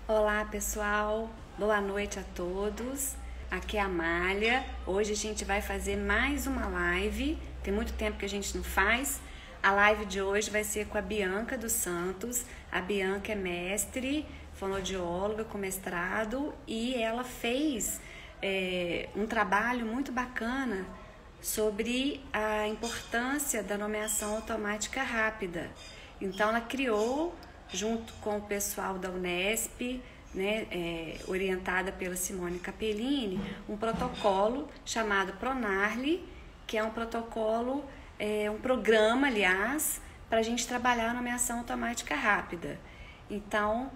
Olá, pessoal. Boa noite a todos. Aqui é a Amália. Hoje a gente vai fazer mais uma live. Tem muito tempo que a gente não faz. A live de hoje vai ser com a Bianca dos Santos. A Bianca é mestre, fonoaudióloga com mestrado e ela fez um trabalho muito bacana sobre a importância da nomeação automática rápida. Então ela criou, junto com o pessoal da Unesp, né, orientada pela Simone Capellini, um protocolo chamado Pronarli, que é um protocolo, um programa, aliás, para a gente trabalhar a nomeação automática rápida. Então,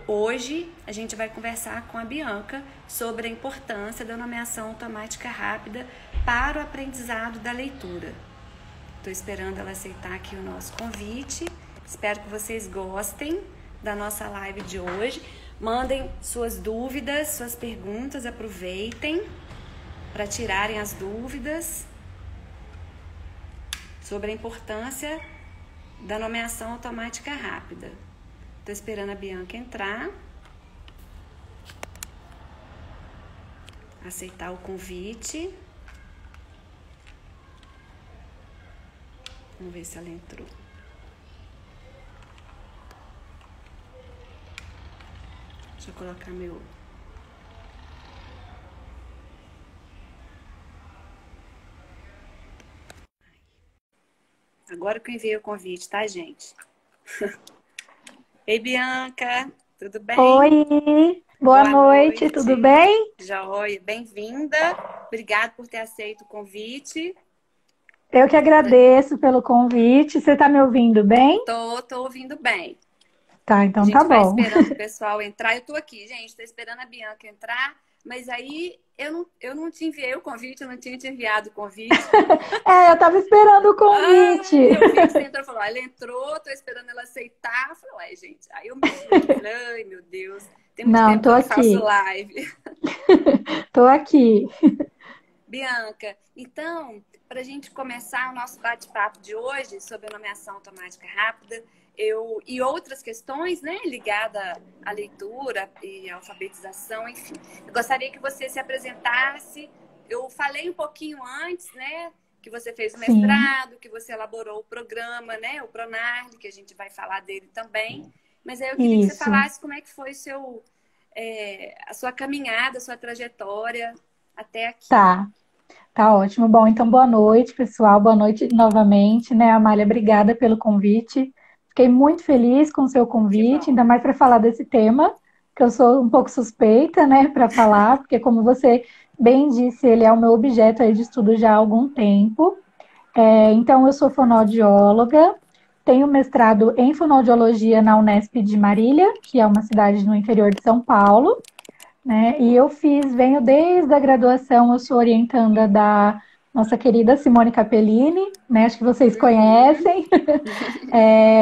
hoje a gente vai conversar com a Bianca sobre a importância da nomeação automática rápida para o aprendizado da leitura. Estou esperando ela aceitar aqui o nosso convite. Espero que vocês gostem da nossa live de hoje. Mandem suas dúvidas, suas perguntas, aproveitem para tirarem as dúvidas sobre a importância da nomeação automática rápida. Estou esperando a Bianca entrar, aceitar o convite. Vamos ver se ela entrou. Deixa eu colocar meu... Agora que eu enviei o convite, tá, gente? Ei, Bianca, tudo bem? Oi, boa Boa noite, tudo noite. bem? Joia, bem-vinda. Obrigada por ter aceito o convite. Eu que agradeço pelo convite. Você está me ouvindo bem? Tô ouvindo bem. Tá, A então tá gente vai bom. esperando o pessoal entrar. Eu tô aqui, gente, tô esperando a Bianca entrar, mas aí eu não te enviei o convite, eu não tinha te enviado o convite. Eu tava esperando o convite. Ai, eu vi que você entrou e falou, ela entrou, tô esperando ela aceitar. Eu falei, ué, gente. Aí eu mexi aqui, falei, ai, meu Deus, tem muito Não, tempo que tô eu não faço aqui, live. tô aqui. Bianca, então, para a gente começar o nosso bate-papo de hoje sobre a nomeação automática rápida, e outras questões, né, ligadas à leitura e à alfabetização, enfim. Eu gostaria que você se apresentasse. Eu falei um pouquinho antes, né, que você fez o Sim, mestrado, que você elaborou o programa, né, o Pronarli, que a gente vai falar dele também. Mas aí eu queria que você isso. falasse como é que foi a sua caminhada, a sua trajetória até aqui. Tá, tá ótimo. Bom, então boa noite, pessoal. Boa noite novamente, né, Amália? Obrigada pelo convite. Fiquei muito feliz com o seu Que convite, bom. ainda mais para falar desse tema, que eu sou um pouco suspeita, né, para falar, porque como você bem disse, ele é o meu objeto aí de estudo já há algum tempo. Então, eu sou fonoaudióloga, tenho mestrado em fonoaudiologia na Unesp de Marília, que é uma cidade no interior de São Paulo, né? E eu venho desde a graduação, eu sou orientanda da nossa querida Simone Capellini, né? Acho que vocês Uhum. conhecem.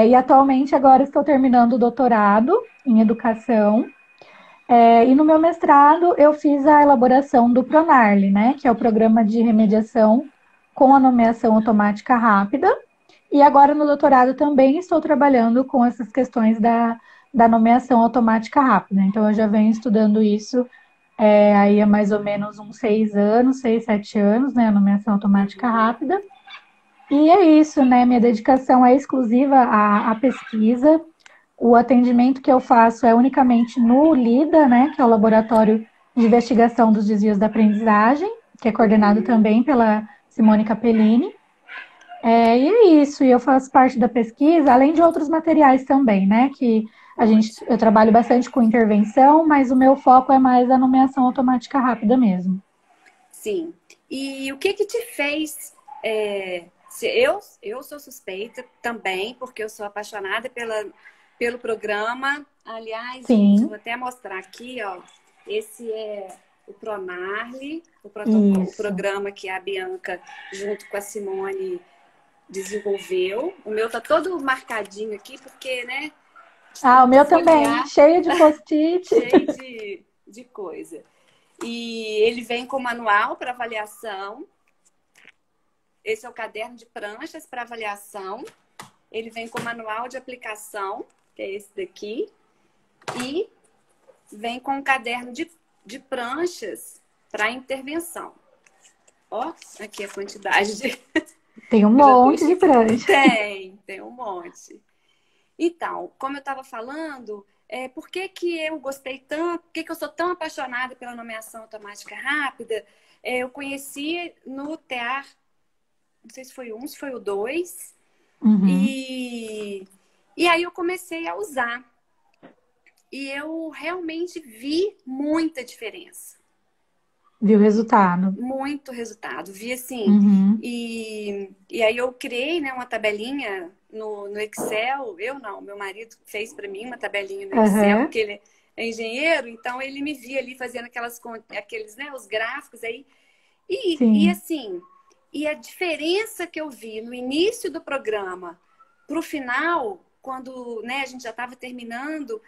E atualmente agora estou terminando o doutorado em educação. E no meu mestrado eu fiz a elaboração do Pronarli, né? Que é o programa de remediação com a nomeação automática rápida. E agora no doutorado também estou trabalhando com essas questões da nomeação automática rápida. Então eu já venho estudando isso aí há mais ou menos uns 6 anos, 6, 7 anos, né? A nomeação automática Uhum. rápida. E é isso, né? Minha dedicação é exclusiva à pesquisa. O atendimento que eu faço é unicamente no LIDA, né? Que é o Laboratório de Investigação dos Desvios da Aprendizagem, que é coordenado Uhum. também pela Simone Capellini. E é isso, e eu faço parte da pesquisa, além de outros materiais também, né? Eu Ótimo. trabalho bastante com intervenção, mas o meu foco é mais a nomeação automática rápida mesmo. Sim. E o que que te fez? Eu sou suspeita também, porque eu sou apaixonada pelo programa. Aliás, gente, eu Sim, vou até mostrar aqui, ó. Esse é o Pronarli, o isso. programa que a Bianca, junto com a Simone, desenvolveu. O meu tá todo marcadinho aqui, porque, né, de Ah, o tanto meu também, folhear, cheio de post-it. cheio de coisa. E ele vem com manual para avaliação. Esse é o caderno de pranchas para avaliação. Ele vem com manual de aplicação, que é esse daqui. e vem com um caderno de pranchas para intervenção. Ó, aqui a quantidade de... Tem um monte de prancha. Tem um monte. Então, como eu estava falando, por que que eu gostei tanto, por que que eu sou tão apaixonada pela nomeação automática rápida? Eu conheci no TEAR, não sei se foi se foi o 2, e aí eu comecei a usar. E eu realmente vi muita diferença. Viu o resultado? Muito resultado. Vi assim. E aí eu criei, né, uma tabelinha no Excel. Eu não, meu marido fez para mim uma tabelinha no Excel, porque ele é engenheiro, então ele me via ali fazendo aqueles, né, os gráficos aí. E assim, e a diferença que eu vi no início do programa para o final, quando, né, a gente já estava terminando,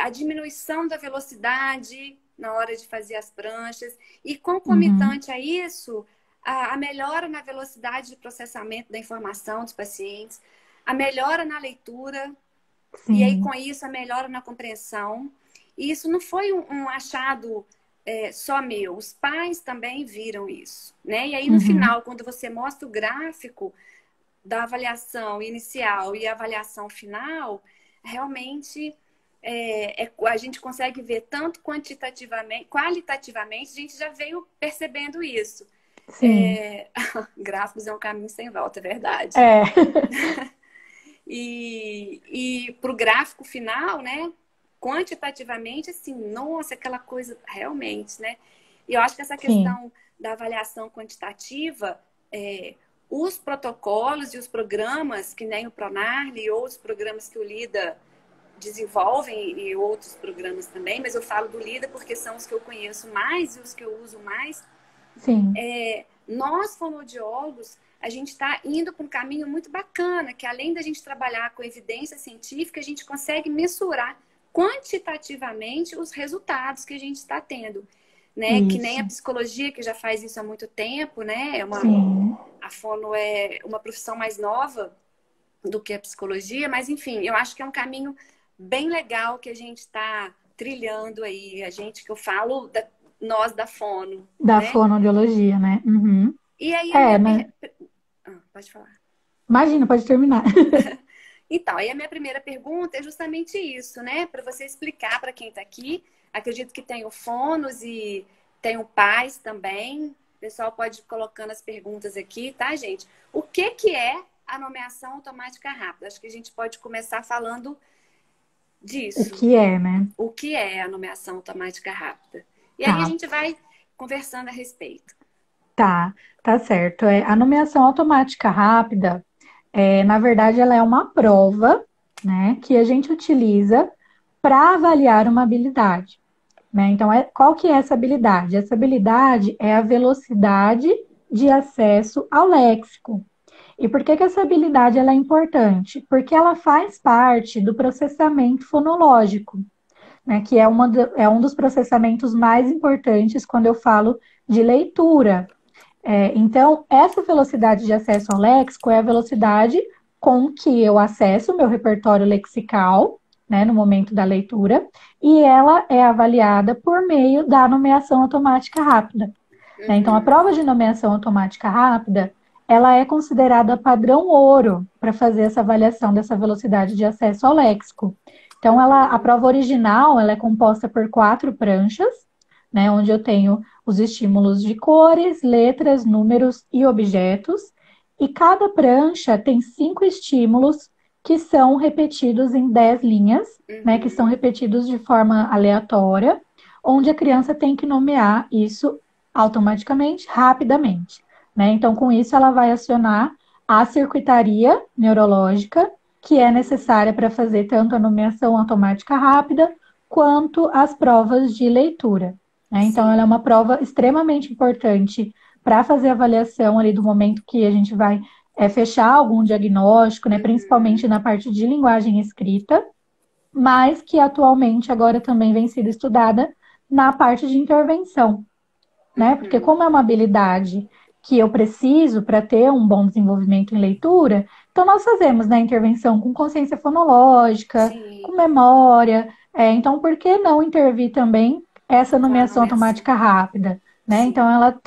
a diminuição da velocidade na hora de fazer as pranchas e concomitante a isso, a melhora na velocidade de processamento da informação dos pacientes, a melhora na leitura e aí com isso a melhora na compreensão. E isso não foi um achado só meu, os pais também viram isso, né? E aí no final, quando você mostra o gráfico da avaliação inicial e a avaliação final, realmente a gente consegue ver tanto quantitativamente, qualitativamente, a gente já veio percebendo isso. Gráficos é um caminho sem volta, é verdade. E para o gráfico final, né? Quantitativamente, assim, nossa, aquela coisa realmente, né? E eu acho que essa questão da avaliação quantitativa, os protocolos e os programas, que nem o Pronarli e outros programas que o LIDA desenvolvem e outros programas também, mas eu falo do LIDA porque são os que eu conheço mais e os que eu uso mais. Nós, fonoaudiólogos, a gente está indo para um caminho muito bacana, que além da gente trabalhar com evidência científica, a gente consegue mensurar quantitativamente os resultados que a gente está tendo, né? Que nem a psicologia, que já faz isso há muito tempo, né? A fono é uma profissão mais nova do que a psicologia, mas enfim, eu acho que é um caminho bem legal que a gente está trilhando aí, a gente que eu falo, nós da fono. Da fonoaudiologia, né? E aí pode falar. Imagina, pode terminar. Então, aí a minha primeira pergunta é justamente isso, né? Para você explicar para quem está aqui. Acredito que tem o fonos e tem o pais também. O pessoal pode ir colocando as perguntas aqui, tá, gente? O que é a nomeação automática rápida? Acho que a gente pode começar falando disso. O que é, né? O que é a nomeação automática rápida? E aí a gente vai conversando a respeito. Tá certo. A nomeação automática rápida, na verdade, ela é uma prova, né, que a gente utiliza para avaliar uma habilidade, né? Então, qual que é essa habilidade? Essa habilidade é a velocidade de acesso ao léxico. E por que essa habilidade ela é importante? Porque ela faz parte do processamento fonológico, né, que é um dos processamentos mais importantes quando eu falo de leitura. Então, essa velocidade de acesso ao léxico é a velocidade com que eu acesso o meu repertório lexical, né, no momento da leitura, e ela é avaliada por meio da nomeação automática rápida. Né? Então, a prova de nomeação automática rápida, ela é considerada padrão ouro para fazer essa avaliação dessa velocidade de acesso ao léxico. Então, a prova original, ela é composta por 4 pranchas, né, onde eu tenho os estímulos de cores, letras, números e objetos, e cada prancha tem 5 estímulos que são repetidos em 10 linhas, né, que são repetidos de forma aleatória, onde a criança tem que nomear isso automaticamente, rapidamente, né? Então, com isso, ela vai acionar a circuitaria neurológica que é necessária para fazer tanto a nomeação automática rápida quanto as provas de leitura. Né? Então, ela é uma prova extremamente importante para fazer a avaliação ali do momento que a gente vai fechar algum diagnóstico, né? Principalmente na parte de linguagem escrita, mas que atualmente agora também vem sendo estudada na parte de intervenção, né? Porque como é uma habilidade que eu preciso para ter um bom desenvolvimento em leitura, então nós fazemos, né, intervenção com consciência fonológica, com memória, Então, por que não intervir também essa Com a nomeação nomeação. automática rápida, né? Então, Sim. ela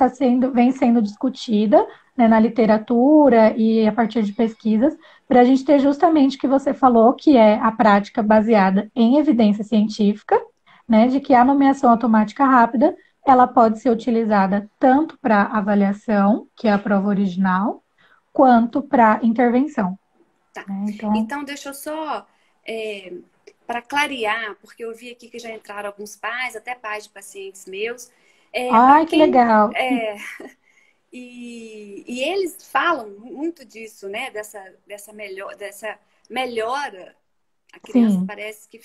vem sendo discutida, né, na literatura e a partir de pesquisas, para a gente ter justamente o que você falou, que é a prática baseada em evidência científica, né, de que a nomeação automática rápida ela pode ser utilizada tanto para avaliação, que é a prova original, quanto para intervenção, Tá. né? Então, Então, deixa eu só, para clarear, porque eu vi aqui que já entraram alguns pais, até pais de pacientes meus, para ai, que quem. legal. E eles falam muito disso, né? Dessa melhora. A criança Sim. parece que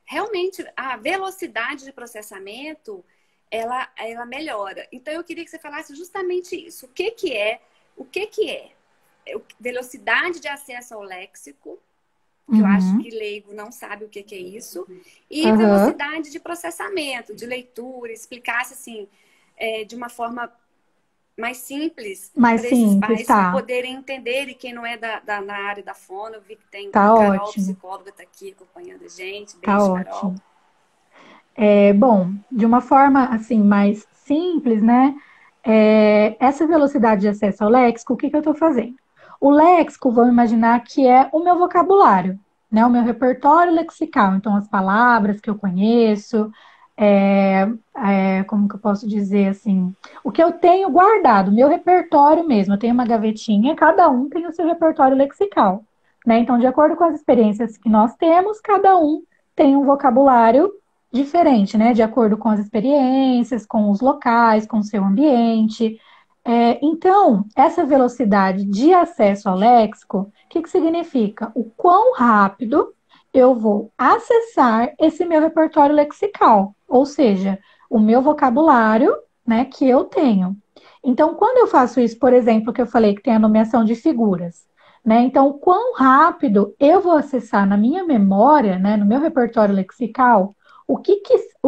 realmente a velocidade de processamento ela melhora. Então, eu queria que você falasse justamente isso. O que que é? Velocidade de acesso ao léxico, que eu acho Uhum. que leigo não sabe o que que é isso, e Aham. velocidade de processamento, de leitura, explicasse assim, de uma forma mais simples Mais para esses simples, pais tá. poderem entender, e quem não é na área da fono, eu vi que tem a Tá Carol, ótimo. psicóloga, está aqui acompanhando a gente. Tá Beijo, Carol. ótimo. Bom, de uma forma assim mais simples, né? Essa velocidade de acesso ao léxico, o que que eu estou fazendo? O léxico, vamos imaginar que é o meu vocabulário, né? O meu repertório lexical. Então, as palavras que eu conheço, como que eu posso dizer assim? O que eu tenho guardado, meu repertório mesmo. Eu tenho uma gavetinha, cada um tem o seu repertório lexical, né? Então, de acordo com as experiências que nós temos, cada um tem um vocabulário diferente, né? De acordo com as experiências, com os locais, com o seu ambiente. Então, essa velocidade de acesso ao léxico, o que que significa? O quão rápido eu vou acessar esse meu repertório lexical, ou seja, o meu vocabulário, né, que eu tenho. Então, quando eu faço isso, por exemplo, que eu falei que tem a nomeação de figuras, né? Então, o quão rápido eu vou acessar na minha memória, né, no meu repertório lexical, o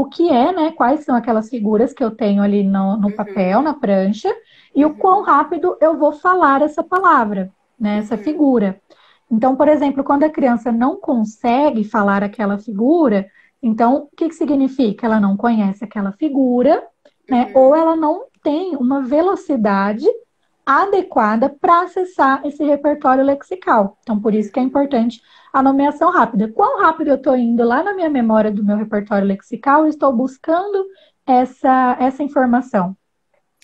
que é, né? Quais são aquelas figuras que eu tenho ali no papel, Uhum, na prancha, e o quão uhum, rápido eu vou falar essa palavra, né? Essa uhum, figura. Então, por exemplo, quando a criança não consegue falar aquela figura, então o que que significa? Ela não conhece aquela figura, né? Ou uhum, ela não tem uma velocidade adequada para acessar esse repertório lexical. Então, por isso que é uhum. importante a nomeação rápida. Quão rápido eu estou indo lá na minha memória do meu repertório lexical e estou buscando essa informação,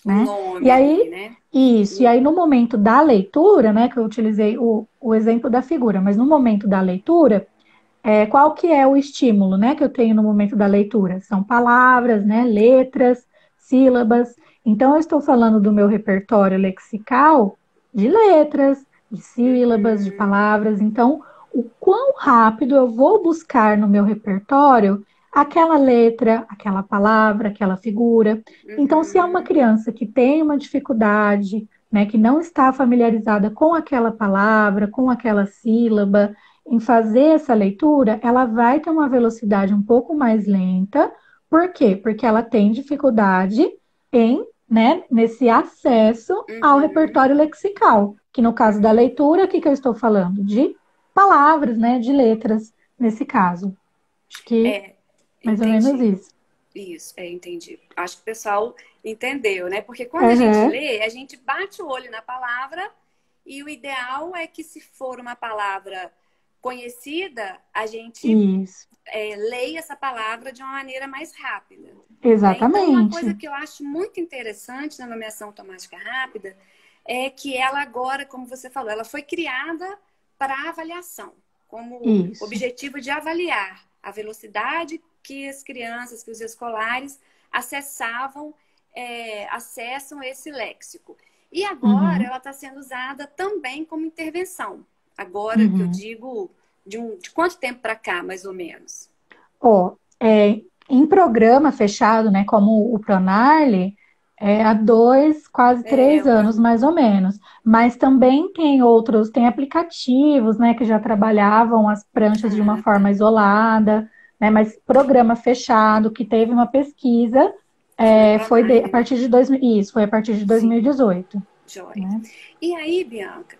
O né? E nome ali, aí, né? isso, e aí no momento da leitura, né, que eu utilizei o exemplo da figura, mas no momento da leitura, qual que é o estímulo, né, que eu tenho no momento da leitura? São palavras, né, letras, sílabas. Então, eu estou falando do meu repertório lexical de letras, de sílabas, de Uhum, palavras. Então, o quão rápido eu vou buscar no meu repertório aquela letra, aquela palavra, aquela figura. Então, se é uma uhum, criança que tem uma dificuldade, né, que não está familiarizada com aquela palavra, com aquela sílaba, em fazer essa leitura, ela vai ter uma velocidade um pouco mais lenta. Por quê? Porque ela tem dificuldade em, né, nesse acesso ao uhum, repertório lexical, que no caso da uhum. leitura, o que que eu estou falando? De palavras, né, de letras, nesse caso. Acho que É, mais ou menos entendi. isso. Isso, entendi. Acho que o pessoal entendeu, né? Porque quando a gente Uhum. lê, a gente bate o olho na palavra e o ideal é que, se for uma palavra conhecida, a gente Isso, leia essa palavra de uma maneira mais rápida, né? Então, uma coisa exatamente. que eu acho muito interessante na nomeação automática rápida é que ela agora, como você falou, ela foi criada para avaliação, como Isso. objetivo de avaliar a velocidade que as crianças, que os escolares acessam esse léxico. E agora Uhum. ela está sendo usada também como intervenção. Agora que eu Uhum. digo, de quanto tempo para cá, mais ou menos? Ó, em programa fechado, né, como o Pronarle, há 2, quase É, 3 anos, mais ou menos. Mas também tem outros, tem aplicativos, né, que já trabalhavam as pranchas de uma ah, tá. forma isolada, né, mas programa fechado, que teve uma pesquisa, Foi o a Pronale, né? partir de 2000, isso, foi a partir de Sim, 2018, joia. né? E aí, Bianca,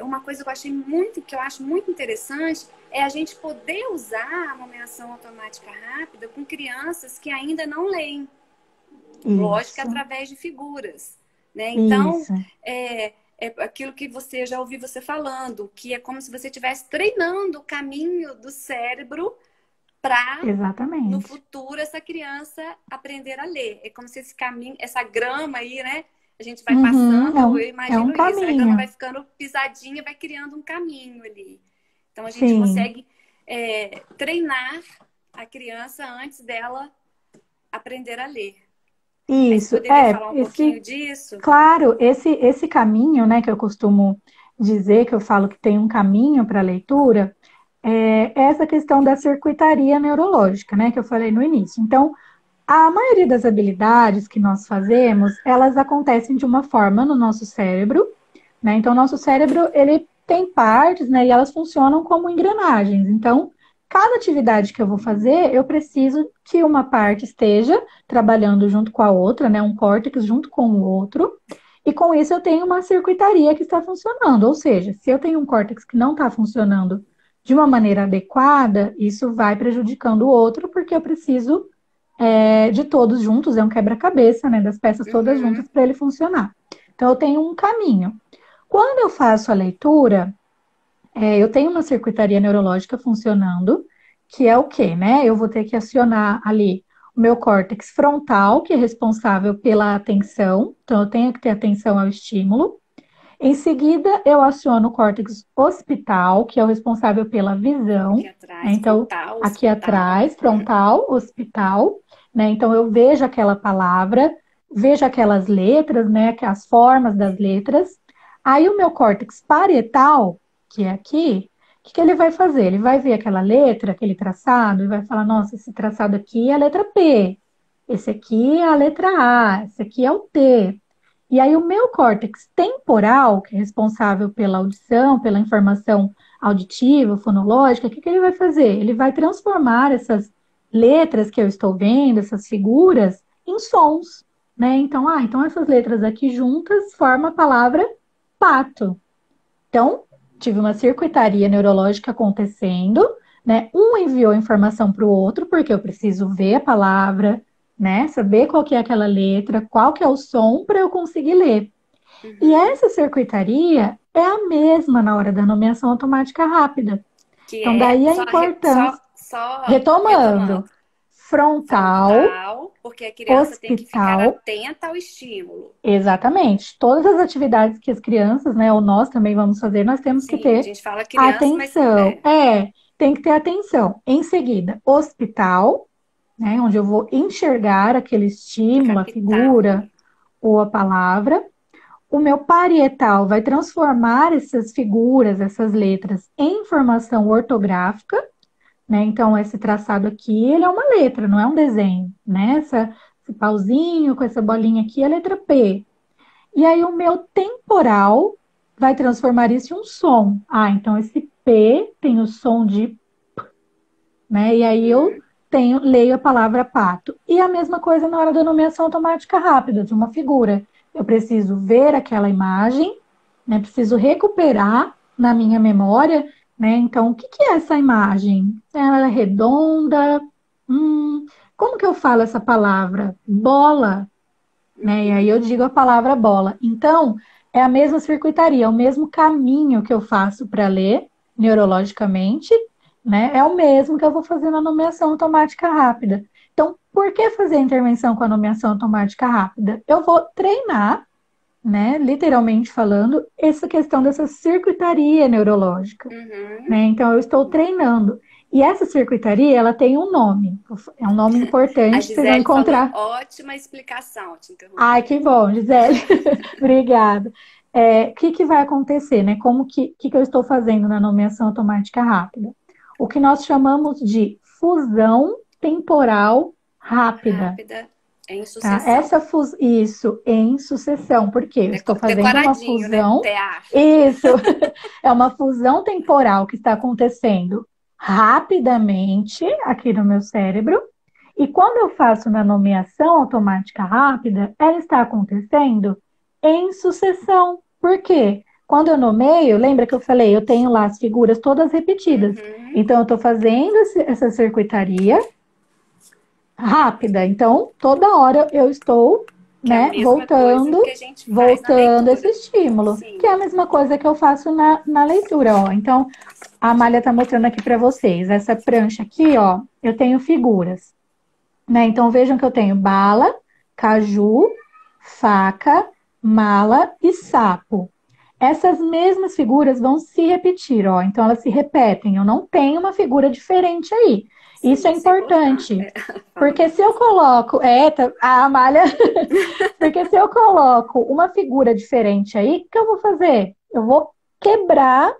uma coisa que eu achei muito, que eu acho muito interessante é a gente poder usar a nomeação automática rápida com crianças que ainda não leem. Lógico que Isso, através de figuras, né? Então, isso, é aquilo que você já ouviu você falando, que é como se você estivesse treinando o caminho do cérebro para no exatamente. futuro essa criança aprender a ler. É como se esse caminho, essa grama aí, né? A gente vai Uhum, passando, eu é um imagino isso. A grama vai caminho. ficando pisadinha, vai criando um caminho ali. Então a gente Sim, consegue treinar a criança antes dela aprender a ler. Aí você isso. poderia falar um pouquinho Esse, disso? claro, esse caminho, né, que eu costumo dizer, que eu falo que tem um caminho para a leitura, é essa questão da circuitaria neurológica, né, que eu falei no início. Então, a maioria das habilidades que nós fazemos, elas acontecem de uma forma no nosso cérebro, né? Então, nosso cérebro, ele tem partes, né? E elas funcionam como engrenagens. Então, cada atividade que eu vou fazer, eu preciso que uma parte esteja trabalhando junto com a outra, né? Um córtex junto com o outro. E com isso eu tenho uma circuitaria que está funcionando. Ou seja, se eu tenho um córtex que não está funcionando de uma maneira adequada, isso vai prejudicando o outro, porque eu preciso de todos juntos, é um quebra-cabeça, né? Das peças todas Uhum. juntas para ele funcionar. Então eu tenho um caminho. Quando eu faço a leitura, eu tenho uma circuitaria neurológica funcionando, que é o quê, né? Eu vou ter que acionar ali o meu córtex frontal, que é responsável pela atenção, então eu tenho que ter atenção ao estímulo. Em seguida, eu aciono o córtex occipital, que é o responsável pela Aqui visão, né? atrás, Então, frontal, aqui hospital. atrás, frontal, occipital, né? Então, eu vejo aquela palavra, vejo aquelas letras, né? As formas das letras. Aí, o meu córtex parietal, que é aqui, o que ele vai fazer? Ele vai ver aquela letra, aquele traçado, e vai falar: nossa, esse traçado aqui é a letra P, esse aqui é a letra A, esse aqui é o T. E aí, o meu córtex temporal, que é responsável pela audição, pela informação auditiva, fonológica, o que ele vai fazer? Ele vai transformar essas letras que eu estou vendo, essas figuras, em sons, né? Então essas letras aqui juntas formam a palavra pato. Então, tive uma circuitaria neurológica acontecendo, né? Um enviou informação para o outro, porque eu preciso ver a palavra, né? Saber qual que é aquela letra, qual que é o som para eu conseguir ler. E Uhum. essa circuitaria é a mesma na hora da nomeação automática rápida. Que Então, é daí a só, importância, só retomando. retomando, frontal, Frontal, porque a criança tem que ficar occipital. atenta ao estímulo. Exatamente. Todas as atividades que as crianças, né, ou nós também vamos fazer, nós temos que Sim, a ter gente fala criança, mas atenção. Tem que ter atenção. Em seguida, hospital, né, onde eu vou enxergar aquele estímulo, a capital. figura ou a palavra. O meu parietal vai transformar essas figuras, essas letras, em informação ortográfica, né? Então, esse traçado aqui, ele é uma letra, não é um desenho, né? Esse pauzinho com essa bolinha aqui é a letra P. E aí o meu temporal vai transformar isso em um som. Então esse P tem o som de, né? E aí eu Uhum. leio a palavra pato. E a mesma coisa na hora da nomeação automática rápida de uma figura. Eu preciso ver aquela imagem, né? Preciso recuperar na minha memória, né? Então, o que que é essa imagem? Ela é redonda? Como que eu falo essa palavra? Bola, né? E aí eu digo a palavra bola. Então, é a mesma circuitaria, é o mesmo caminho que eu faço para ler neurologicamente, né? É o mesmo que eu vou fazer na nomeação automática rápida. Então, por que fazer a intervenção com a nomeação automática rápida? Eu vou treinar, né, literalmente falando, essa questão dessa circuitaria neurológica, Uhum. né? Então, eu estou treinando. E essa circuitaria, ela tem um nome. É um nome A importante, vocês vão Gisele falou, encontrar. ótima explicação, te Ai, interrompendo. que bom, Gisele. Obrigada. O que vai acontecer, né? Que eu estou fazendo na nomeação automática rápida? O que nós chamamos de fusão temporal rápida, Rápida, em tá? sucessão. Isso, em sucessão. Por quê? Eu estou fazendo uma Decoradinho, né? fusão. TEAR. Isso, é uma fusão temporal que está acontecendo rapidamente aqui no meu cérebro. E quando eu faço na nomeação automática rápida, ela está acontecendo em sucessão. Por quê? Quando eu nomeio, lembra que eu falei, eu tenho lá as figuras todas repetidas. Então, eu estou fazendo essa circuitaria rápida. Então, toda hora eu estou, Que é a né, mesma coisa que a gente faz na voltando esse leitura. estímulo, Sim. que é a mesma coisa que eu faço na leitura, ó. Então, a Amália está mostrando aqui para vocês. Essa prancha aqui, ó, eu tenho figuras, né? Então, vejam que eu tenho bala, caju, faca, mala e sapo. Essas mesmas figuras vão se repetir, ó. Então, elas se repetem. Eu não tenho uma figura diferente aí. Sim, Isso é isso é importante. importante. Porque se eu coloco. A Amália. Porque se eu coloco uma figura diferente aí, o que eu vou fazer? Eu vou quebrar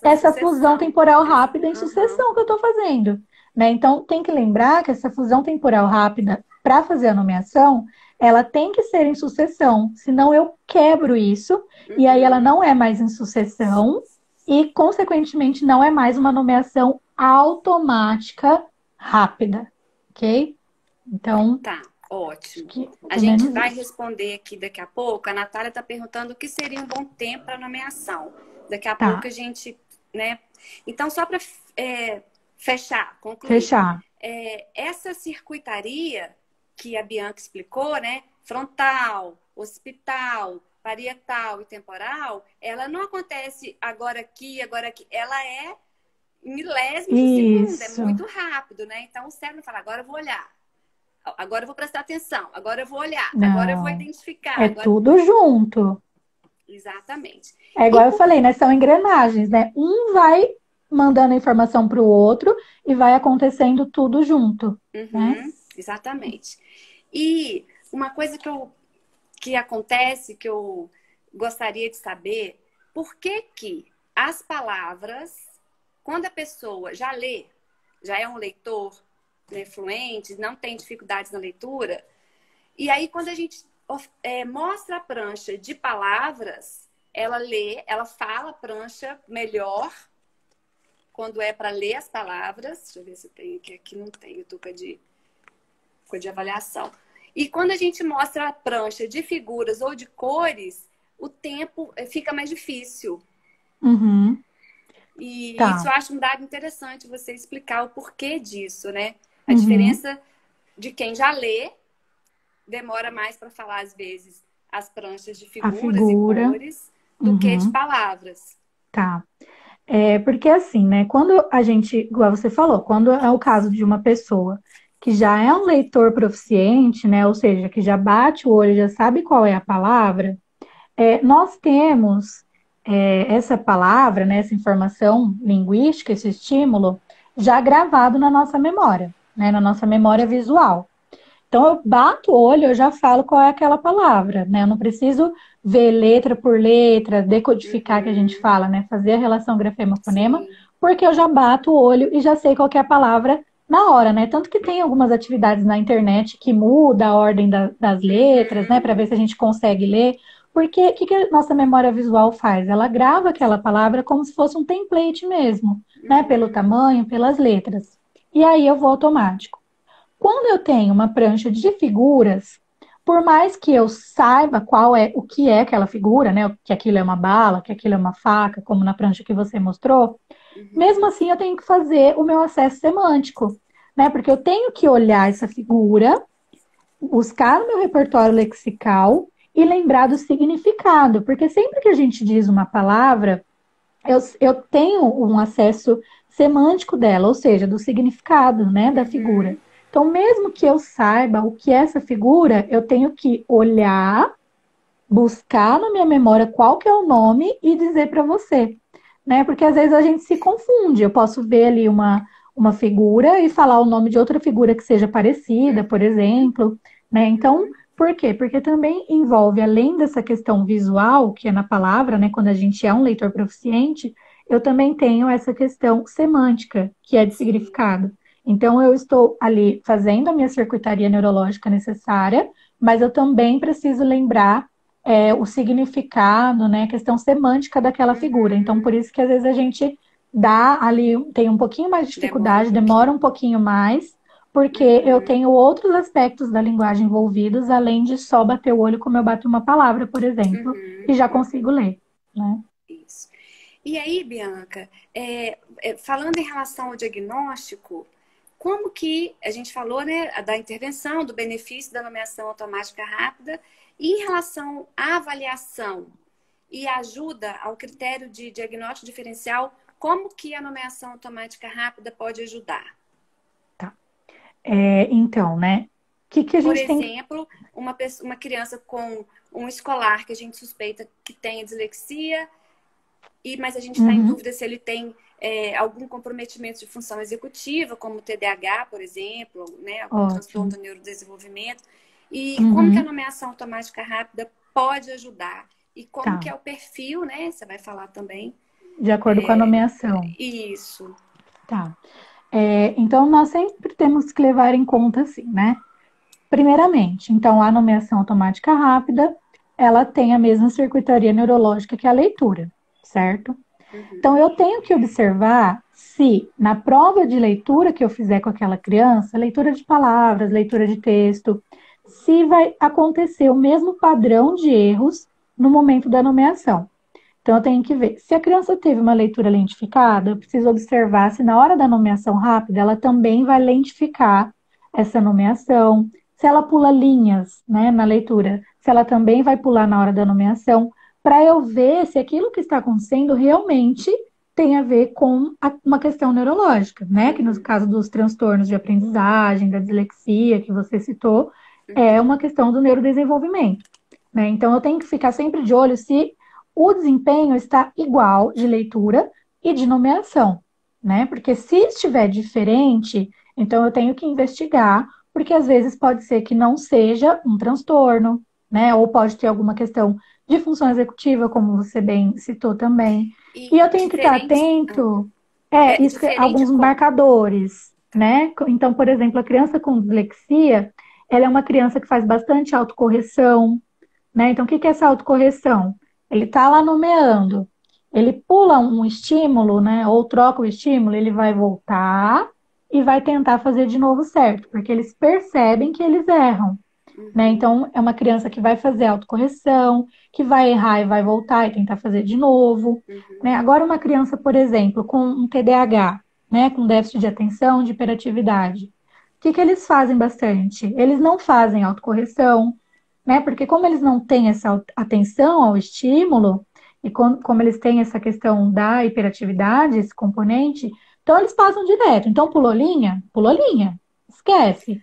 essa fusão temporal rápida em sucessão que eu estou fazendo. Né? Então, tem que lembrar que essa fusão temporal rápida, para fazer a nomeação, ela tem que ser em sucessão, senão eu quebro isso, e aí ela não é mais em sucessão, e, consequentemente, não é mais uma nomeação automática rápida, ok? Então, Tá, ótimo. A é gente menos vai isso. responder aqui daqui a pouco. A Natália está perguntando o que seria um bom tempo para nomeação. Daqui a pouco a gente, né? Então, só para fechar, concluir. Fechar. Essa circuitaria que a Bianca explicou, né? Frontal, occipital, parietal e temporal, ela não acontece agora aqui, ela é milésimos de segundo, é muito rápido, né? Então o cérebro fala, agora eu vou olhar, agora eu vou prestar atenção, agora eu vou olhar, agora eu vou identificar. É tudo junto. Exatamente. É igual eu falei, né? São engrenagens, né? Um vai mandando informação para o outro e vai acontecendo tudo junto. Né? Exatamente. E uma coisa que acontece, que eu gostaria de saber, por que as palavras, quando a pessoa já lê, já é um leitor, né, fluente, não tem dificuldades na leitura, e aí quando a gente mostra a prancha de palavras, ela lê, ela fala a prancha melhor quando é para ler as palavras. Deixa eu ver se tem aqui. Aqui não tem, eu tô com a de avaliação. E quando a gente mostra a prancha de figuras ou de cores, o tempo fica mais difícil. E isso eu acho um dado interessante você explicar o porquê disso, né? A diferença de quem já lê demora mais para falar, às vezes, as pranchas de figuras e cores do que de palavras. Tá. Porque assim, né? Quando a gente, igual você falou, quando é o caso de uma pessoa que já é um leitor proficiente, né? Ou seja, que já bate o olho, já sabe qual é a palavra, nós temos essa palavra, né? Essa informação linguística, esse estímulo, já gravado na nossa memória, né? Na nossa memória visual. Então, eu bato o olho, eu já falo qual é aquela palavra, né? Eu não preciso ver letra por letra, decodificar, que a gente fala, né? Fazer a relação grafema-fonema, porque eu já bato o olho e já sei qual que é a palavra na hora, né? Tanto que tem algumas atividades na internet que muda a ordem das letras, né? Para ver se a gente consegue ler. Porque o que a nossa memória visual faz? Ela grava aquela palavra como se fosse um template mesmo, né? Pelo tamanho, pelas letras. E aí eu vou automático. Quando eu tenho uma prancha de figuras, por mais que eu saiba o que é aquela figura, né? Que aquilo é uma bala, que aquilo é uma faca, como na prancha que você mostrou, mesmo assim eu tenho que fazer o meu acesso semântico, né? Porque eu tenho que olhar essa figura, buscar no meu repertório lexical e lembrar do significado, porque sempre que a gente diz uma palavra, eu tenho um acesso semântico dela, ou seja, do significado, né, da figura. Então, mesmo que eu saiba o que é essa figura, eu tenho que olhar, buscar na minha memória qual que é o nome e dizer para você, né? Porque às vezes a gente se confunde. Eu posso ver ali uma figura e falar o nome de outra figura que seja parecida, por exemplo, né? Então, por quê? Porque também envolve, além dessa questão visual, que é na palavra, né? Quando a gente é um leitor proficiente, eu também tenho essa questão semântica, que é de significado. Então, eu estou ali fazendo a minha circuitaria neurológica necessária, mas eu também preciso lembrar o significado, né, a questão semântica daquela figura. Então, por isso que às vezes a gente dá ali, tem um pouquinho mais de dificuldade, demora um pouquinho mais, porque eu tenho outros aspectos da linguagem envolvidos, além de só bater o olho como eu bato uma palavra, por exemplo, e já consigo ler, né? E aí, Bianca, falando em relação ao diagnóstico, como que a gente falou, né, da intervenção, do benefício da nomeação automática rápida, e em relação à avaliação e ajuda ao critério de diagnóstico diferencial, como que a nomeação automática rápida pode ajudar? Tá. Então, né? O que a Por gente tem que. exemplo, uma criança com um escolar que a gente suspeita que tenha dislexia, mas a gente está em Uhum, dúvida se ele tem algum comprometimento de função executiva, como TDAH, por exemplo, né, algum transtorno ótimo. do neurodesenvolvimento, e como que a Uhum, nomeação automática rápida pode ajudar, e como que tá. é o perfil, né, você vai falar também, De acordo com a nomeação. isso. Tá. Então, nós sempre temos que levar em conta, assim, né? Primeiramente, então, a nomeação automática rápida, ela tem a mesma circuitaria neurológica que a leitura, certo? Então, Uhum, eu tenho que observar se, na prova de leitura que eu fizer com aquela criança, leitura de palavras, leitura de texto, se vai acontecer o mesmo padrão de erros no momento da nomeação. Então, eu tenho que ver. Se a criança teve uma leitura lentificada, eu preciso observar se na hora da nomeação rápida ela também vai lentificar essa nomeação. Se ela pula linhas, né, na leitura, se ela também vai pular na hora da nomeação, para eu ver se aquilo que está acontecendo realmente tem a ver com uma questão neurológica, né? Que no uhum, caso dos transtornos de aprendizagem, da dislexia que você citou, é uhum, uma questão do neurodesenvolvimento, né? Então, eu tenho que ficar sempre de olho se o desempenho está igual de leitura e de nomeação, né? Porque se estiver diferente, então eu tenho que investigar, porque às vezes pode ser que não seja um transtorno, né? Ou pode ter alguma questão de função executiva, como você bem citou também. E E eu tenho que estar diferente, atento, diferente alguns como? marcadores, né? Então, por exemplo, a criança com dislexia, ela é uma criança que faz bastante autocorreção, né? Então, o que é essa autocorreção? Ele está lá nomeando, ele pula um estímulo, né? Ou troca o estímulo, ele vai voltar e vai tentar fazer de novo certo, porque eles percebem que eles erram, né? Uhum, Então, é uma criança que vai fazer autocorreção, que vai errar e vai voltar e tentar fazer de novo, né? uhum, Agora, uma criança, por exemplo, com um TDAH, né? Com déficit de atenção, de hiperatividade, o que eles fazem bastante? Eles não fazem autocorreção, né? Porque como eles não têm essa atenção ao estímulo, e como eles têm essa questão da hiperatividade, esse componente, então eles passam direto. Então, pulou linha, esquece.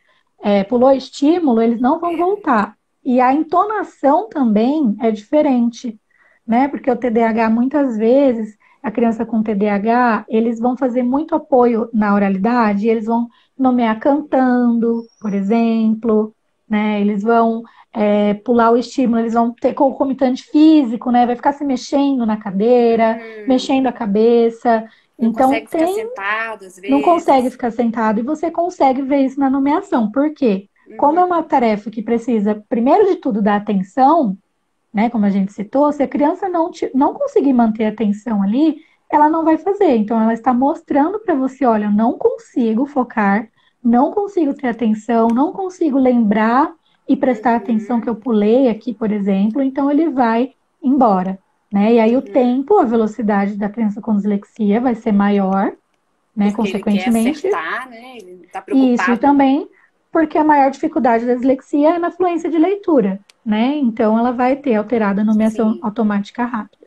Pulou estímulo, eles não vão voltar. E a entonação também é diferente, né? Porque o TDAH, muitas vezes, a criança com TDAH, eles vão fazer muito apoio na oralidade, eles vão nomear cantando, por exemplo, né? Eles vão pular o estímulo, eles vão ter concomitante físico, né? Vai ficar se mexendo na cadeira, mexendo a uhum. cabeça. Não Então, consegue ficar sentado às não consegue vezes. ficar sentado e você consegue ver isso na nomeação. Por quê? Como é uma Uhum, tarefa que precisa, primeiro de tudo, da atenção, né? Como a gente citou, se a criança não conseguir manter a atenção ali, ela não vai fazer. Então, ela está mostrando para você: olha, eu não consigo focar, não consigo ter atenção, não consigo lembrar e prestar atenção que uhum, eu pulei aqui, por exemplo. Então, ele vai embora, né? E aí, o uhum. tempo, a velocidade da criança com dislexia vai ser maior, né? Porque ele quer Consequentemente, acertar, né? Ele está isso, e preocupado. também porque a maior dificuldade da dislexia é na fluência de leitura, né? Então, ela vai ter alterada a nomeação Sim. automática rápida.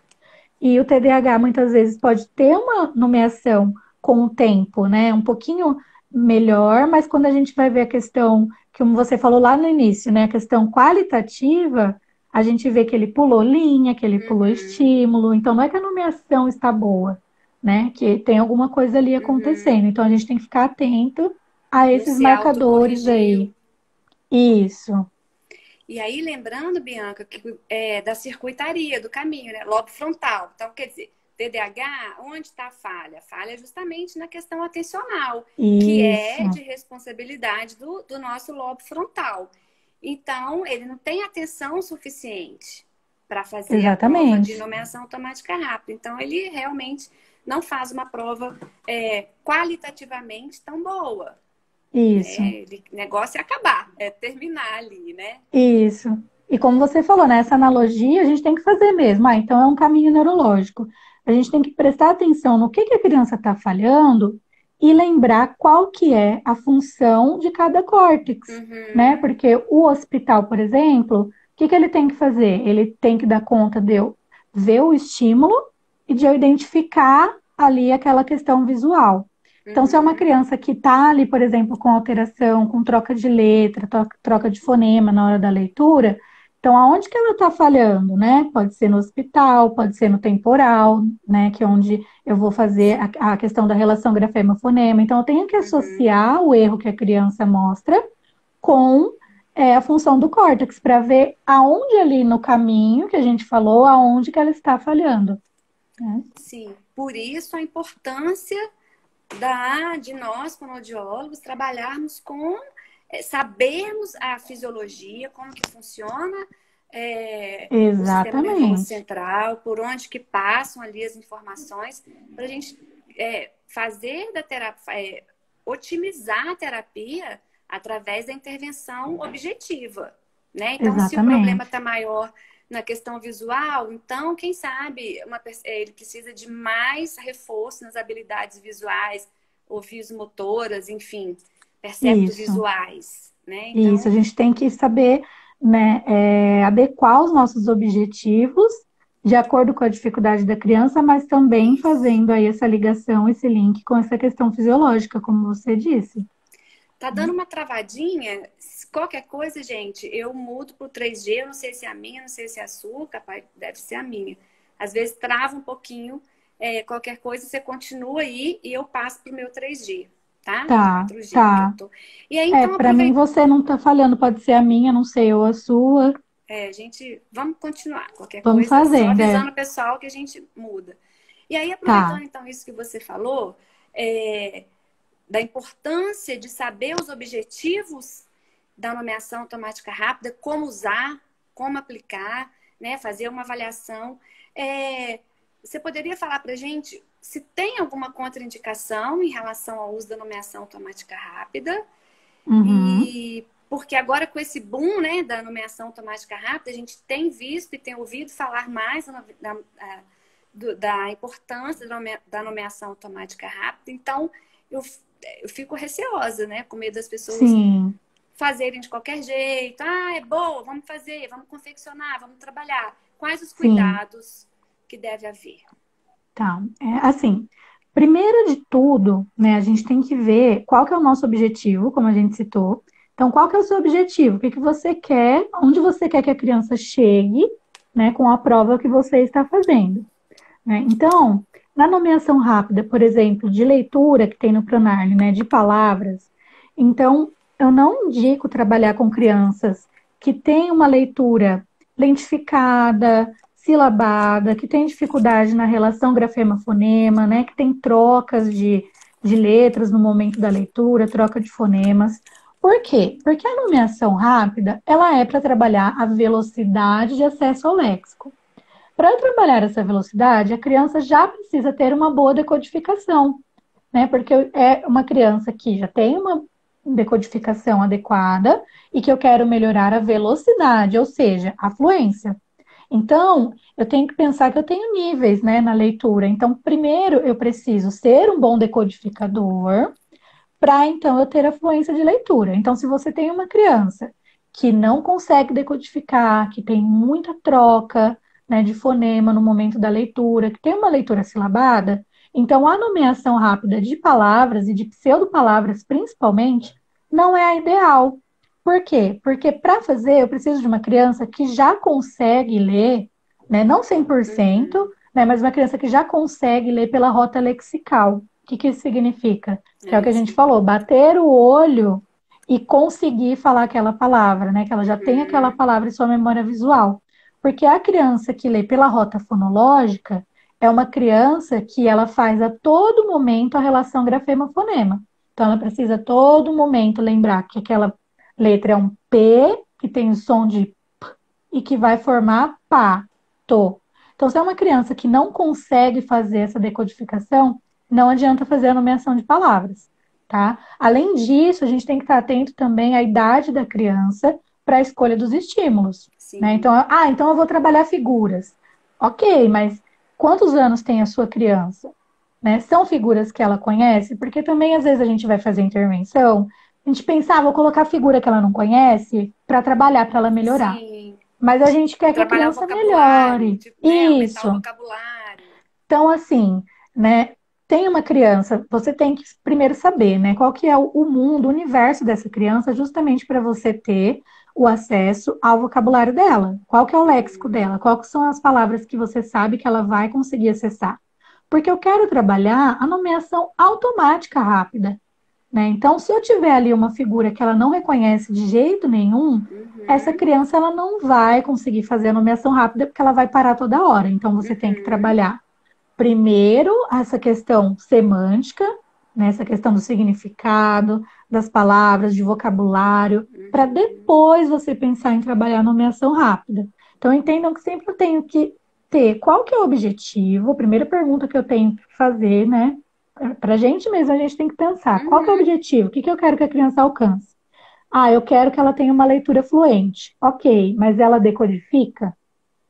E o TDAH muitas vezes pode ter uma nomeação com o tempo, né? Um pouquinho melhor, mas quando a gente vai ver a questão, que como você falou lá no início, né? A questão qualitativa, a gente vê que ele pulou linha, que ele pulou Uhum, estímulo. Então, não é que a nomeação está boa, né? Que tem alguma coisa ali uhum. acontecendo. Então, a gente tem que ficar atento a Não esses se marcadores autocorrigiu. aí. Isso, E aí, lembrando, Bianca, que da circuitaria, do caminho, né? Lobo frontal. Então, quer dizer, TDAH, onde está a falha? A falha é justamente na questão atencional, que isso, é de responsabilidade do nosso lobo frontal. Então, ele não tem atenção suficiente para fazer a prova de exatamente. nomeação automática rápida. Então, ele realmente não faz uma prova qualitativamente tão boa. Isso. Né? O negócio é acabar, é terminar ali, né? Isso. E como você falou, né, essa analogia a gente tem que fazer mesmo. Ah, então é um caminho neurológico. a gente tem que prestar atenção no que a criança está falhando e lembrar qual que é a função de cada córtex, né? Uhum. Porque o hospital, por exemplo, o que ele tem que fazer? Ele tem que dar conta de eu ver o estímulo e de eu identificar ali aquela questão visual. Então, se é uma Uhum. criança que está ali, por exemplo, com alteração, com troca de letra, troca de fonema na hora da leitura, então aonde que ela está falhando, né? Pode ser no hospital, pode ser no temporal, né? Que é onde eu vou fazer Sim. a questão da relação grafema-fonema. Então, eu tenho que Uhum. associar o erro que a criança mostra com a função do córtex, para ver aonde ali no caminho que a gente falou, aonde que ela está falhando, né? Sim. Por isso a importância de nós, fonoaudiólogos, trabalharmos com, sabermos a fisiologia, como que funciona o sistema nervoso Exatamente. central, por onde que passam ali as informações, para a gente fazer da terapia, otimizar a terapia através da intervenção objetiva, né? Então, se o problema Exatamente. está maior na questão visual, então, quem sabe, ele precisa de mais reforço nas habilidades visuais, ou visomotoras, enfim, Isso. percepto-visuais, né? Isso, a Então, gente tem que saber, né, adequar os nossos objetivos de acordo com a dificuldade da criança, mas também isso. fazendo aí essa ligação, esse link com essa questão fisiológica, como você disse. Tá dando uma travadinha? Qualquer coisa, gente, eu mudo pro 3G, eu não sei se é a minha, não sei se é a sua, capaz, deve ser a minha. Às vezes trava um pouquinho, qualquer coisa você continua aí e eu passo pro meu 3G, tá? Tá, 4G que eu tá. tô. E aí, então, Para mim aproveita. você não tá falhando, pode ser a minha, não sei, ou a sua. Gente, vamos continuar. Qualquer Vamos coisa, só fazendo, avisando o pessoal que a gente muda. E aí, aproveitando Tá, então isso que você falou, é, da importância de saber os objetivos da nomeação automática rápida, como usar, como aplicar, né? Fazer uma avaliação. Você poderia falar para a gente se tem alguma contraindicação em relação ao uso da nomeação automática rápida? uhum, E porque agora com esse boom, né, da nomeação automática rápida, a gente tem visto e tem ouvido falar mais da importância da nomeação automática rápida. Então, eu, eu fico receosa, né, com medo das pessoas sim, fazerem de qualquer jeito. Ah, é boa, vamos fazer, vamos confeccionar, vamos trabalhar. Quais os sim. cuidados que deve haver? Tá, assim, primeiro de tudo, né, a gente tem que ver qual que é o nosso objetivo, como a gente citou. Então, qual que é o seu objetivo? O que que você quer? Onde você quer que a criança chegue, né, com a prova que você está fazendo, né? Então, na nomeação rápida, por exemplo, de leitura que tem no Pronarle, né, de palavras, então eu não indico trabalhar com crianças que têm uma leitura lentificada, silabada, que tem dificuldade na relação grafema-fonema, né, que tem trocas de letras no momento da leitura, troca de fonemas. Por quê? Porque a nomeação rápida, ela é para trabalhar a velocidade de acesso ao léxico. Para trabalhar essa velocidade, a criança já precisa ter uma boa decodificação, né? Porque é uma criança que já tem uma decodificação adequada e que eu quero melhorar a velocidade, ou seja, a fluência. Então, eu tenho que pensar que eu tenho níveis, né, na leitura. Então, primeiro eu preciso ser um bom decodificador para então eu ter a fluência de leitura. Então, se você tem uma criança que não consegue decodificar, que tem muita troca, né, de fonema no momento da leitura, que tem uma leitura silabada, então a nomeação rápida de palavras e de pseudopalavras, principalmente, não é a ideal. Por quê? Porque para fazer eu preciso de uma criança que já consegue ler, né, não 100%, Uhum. né, mas uma criança que já consegue ler pela rota lexical. O que que isso significa? Que é o que a gente Explica. falou, bater o olho e conseguir falar aquela palavra, né? Que ela já tem aquela Uhum. palavra em sua memória visual. Porque a criança que lê pela rota fonológica é uma criança que ela faz a todo momento a relação grafema-fonema. Então ela precisa a todo momento lembrar que aquela letra é um P, que tem o som de P e que vai formar pá, to. Então, se é uma criança que não consegue fazer essa decodificação, não adianta fazer a nomeação de palavras, tá? Além disso, a gente tem que estar atento também à idade da criança para a escolha dos estímulos, né? Sim. Então, então eu vou trabalhar figuras. Ok, mas quantos anos tem a sua criança? Né? São figuras que ela conhece? Porque também, às vezes, a gente vai fazer intervenção, a gente pensa, vou colocar figura que ela não conhece para trabalhar, para ela melhorar. Sim. Mas a gente quer que a Trabalhar o criança vocabulário, melhore. tipo, né? Aumentar o Isso. vocabulário. Então, assim, né? Tem uma criança, você tem que primeiro saber, né? Qual que é o mundo, o universo dessa criança, justamente para você ter o acesso ao vocabulário dela. Qual que é o léxico Uhum. dela? Quais são as palavras que você sabe que ela vai conseguir acessar? Porque eu quero trabalhar a nomeação automática rápida, né? Então, se eu tiver ali uma figura que ela não reconhece de jeito nenhum, essa Uhum. criança ela não vai conseguir fazer a nomeação rápida porque ela vai parar toda hora. Então, você tem que Uhum. trabalhar primeiro essa questão semântica, né? Essa questão do significado, das palavras, de vocabulário, para Uhum. depois você pensar em trabalhar a nomeação rápida. Então, entendam que sempre eu tenho que ter qual que é o objetivo, a primeira pergunta que eu tenho que fazer, né? Para a gente mesmo, a gente tem que pensar qual que é o Uhum. objetivo, o que que eu quero que a criança alcance. Ah, eu quero que ela tenha uma leitura fluente. Ok, mas ela decodifica?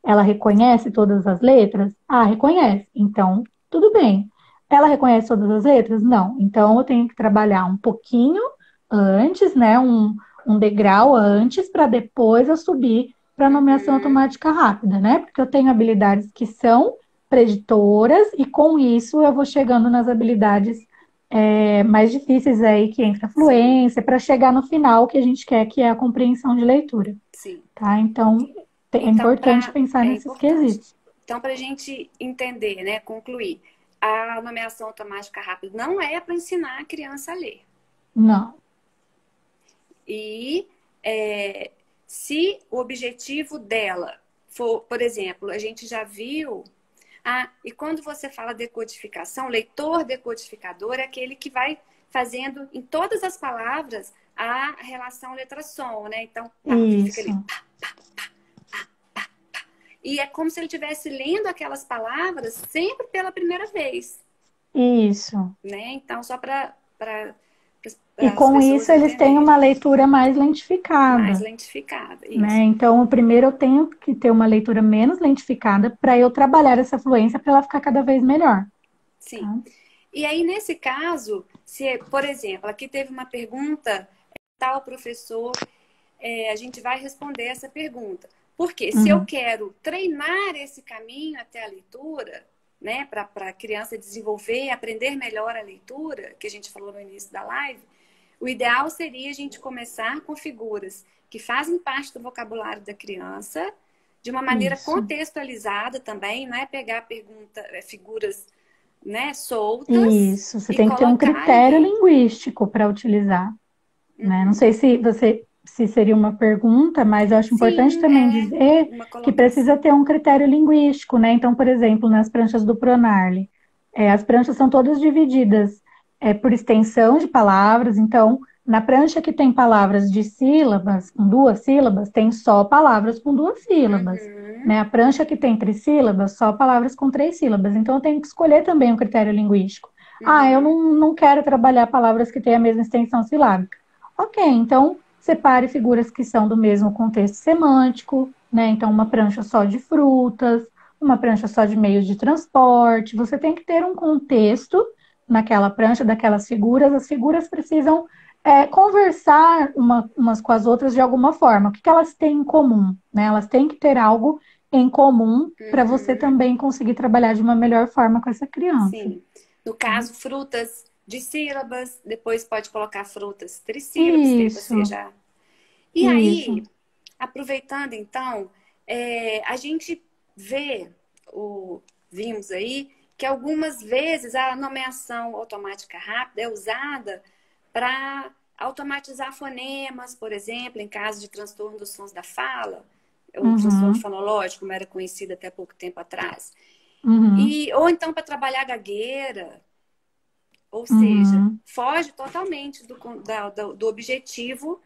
Ela reconhece todas as letras? Ah, reconhece. Então, tudo bem. Ela reconhece todas as letras? Não. Então, eu tenho que trabalhar um pouquinho antes, né? Um degrau antes, para depois eu subir para a nomeação Uhum. automática rápida, né? Porque eu tenho habilidades que são preditoras e com isso eu vou chegando nas habilidades mais difíceis aí, que entra a Sim, fluência, para chegar no final que a gente quer, que é a compreensão de leitura, sim. tá? Então, é Então, importante pensar é nesses importante. quesitos. Então, para a gente entender, né, concluir, a nomeação automática rápida não é para ensinar a criança a ler. Não. E é, se o objetivo dela for, por exemplo, a gente já viu. Ah, e quando você fala decodificação, leitor decodificador é aquele que vai fazendo em todas as palavras a relação letra-som, né? Então, pá, fica Isso, ali. Pá. E é como se ele estivesse lendo aquelas palavras sempre pela primeira vez, isso. né? Então, só para E as com pessoas isso eles têm entenderem. uma leitura mais Mais lentificada, lentificada, né? isso. Então, o primeiro eu tenho que ter uma leitura menos lentificada para eu trabalhar essa fluência para ela ficar cada vez melhor, tá? Sim. E aí, nesse caso, se, por exemplo, aqui teve uma pergunta, tal professor, a gente vai responder essa pergunta. Porque se eu Uhum. quero treinar esse caminho até a leitura, né, para a criança desenvolver e aprender melhor a leitura, que a gente falou no início da live, o ideal seria a gente começar com figuras que fazem parte do vocabulário da criança, de uma maneira Isso, contextualizada também, não é pegar figuras, né, soltas isso. Você e tem que ter um colocar critério ali. linguístico para utilizar, né? Não Uhum. sei se seria uma pergunta, mas eu acho importante Sim, também é dizer uma que precisa colocação. ter um critério linguístico, né? Então, por exemplo, nas pranchas do Pronarle, as pranchas são todas divididas por extensão de palavras. Então, na prancha que tem palavras de sílabas, com duas sílabas, tem só palavras com duas sílabas. Uhum. Né? A prancha que tem três sílabas, só palavras com três sílabas. Então, eu tenho que escolher também um critério linguístico. Ah, eu Uhum. não quero trabalhar palavras que têm a mesma extensão silábica. Ok, então separe figuras que são do mesmo contexto semântico, né? Então, uma prancha só de frutas, uma prancha só de meios de transporte. Você tem que ter um contexto naquela prancha, daquelas figuras. As figuras precisam conversar umas com as outras de alguma forma. O que elas têm em comum? Né? Elas têm que ter algo em comum para você Uhum. também conseguir trabalhar de uma melhor forma com essa criança. Sim. No Tá? caso, frutas de sílabas, depois pode colocar frutas trissílabas, que aí você Isso, já. E isso. aí, aproveitando então, a gente vê, vimos aí, que algumas vezes a nomeação automática rápida é usada para automatizar fonemas, por exemplo, em caso de transtorno dos sons da fala, ou transtorno Uhum, fonológico, como era conhecido até pouco tempo atrás. uhum, Ou então para trabalhar gagueira, ou seja, uhum. foge totalmente do objetivo,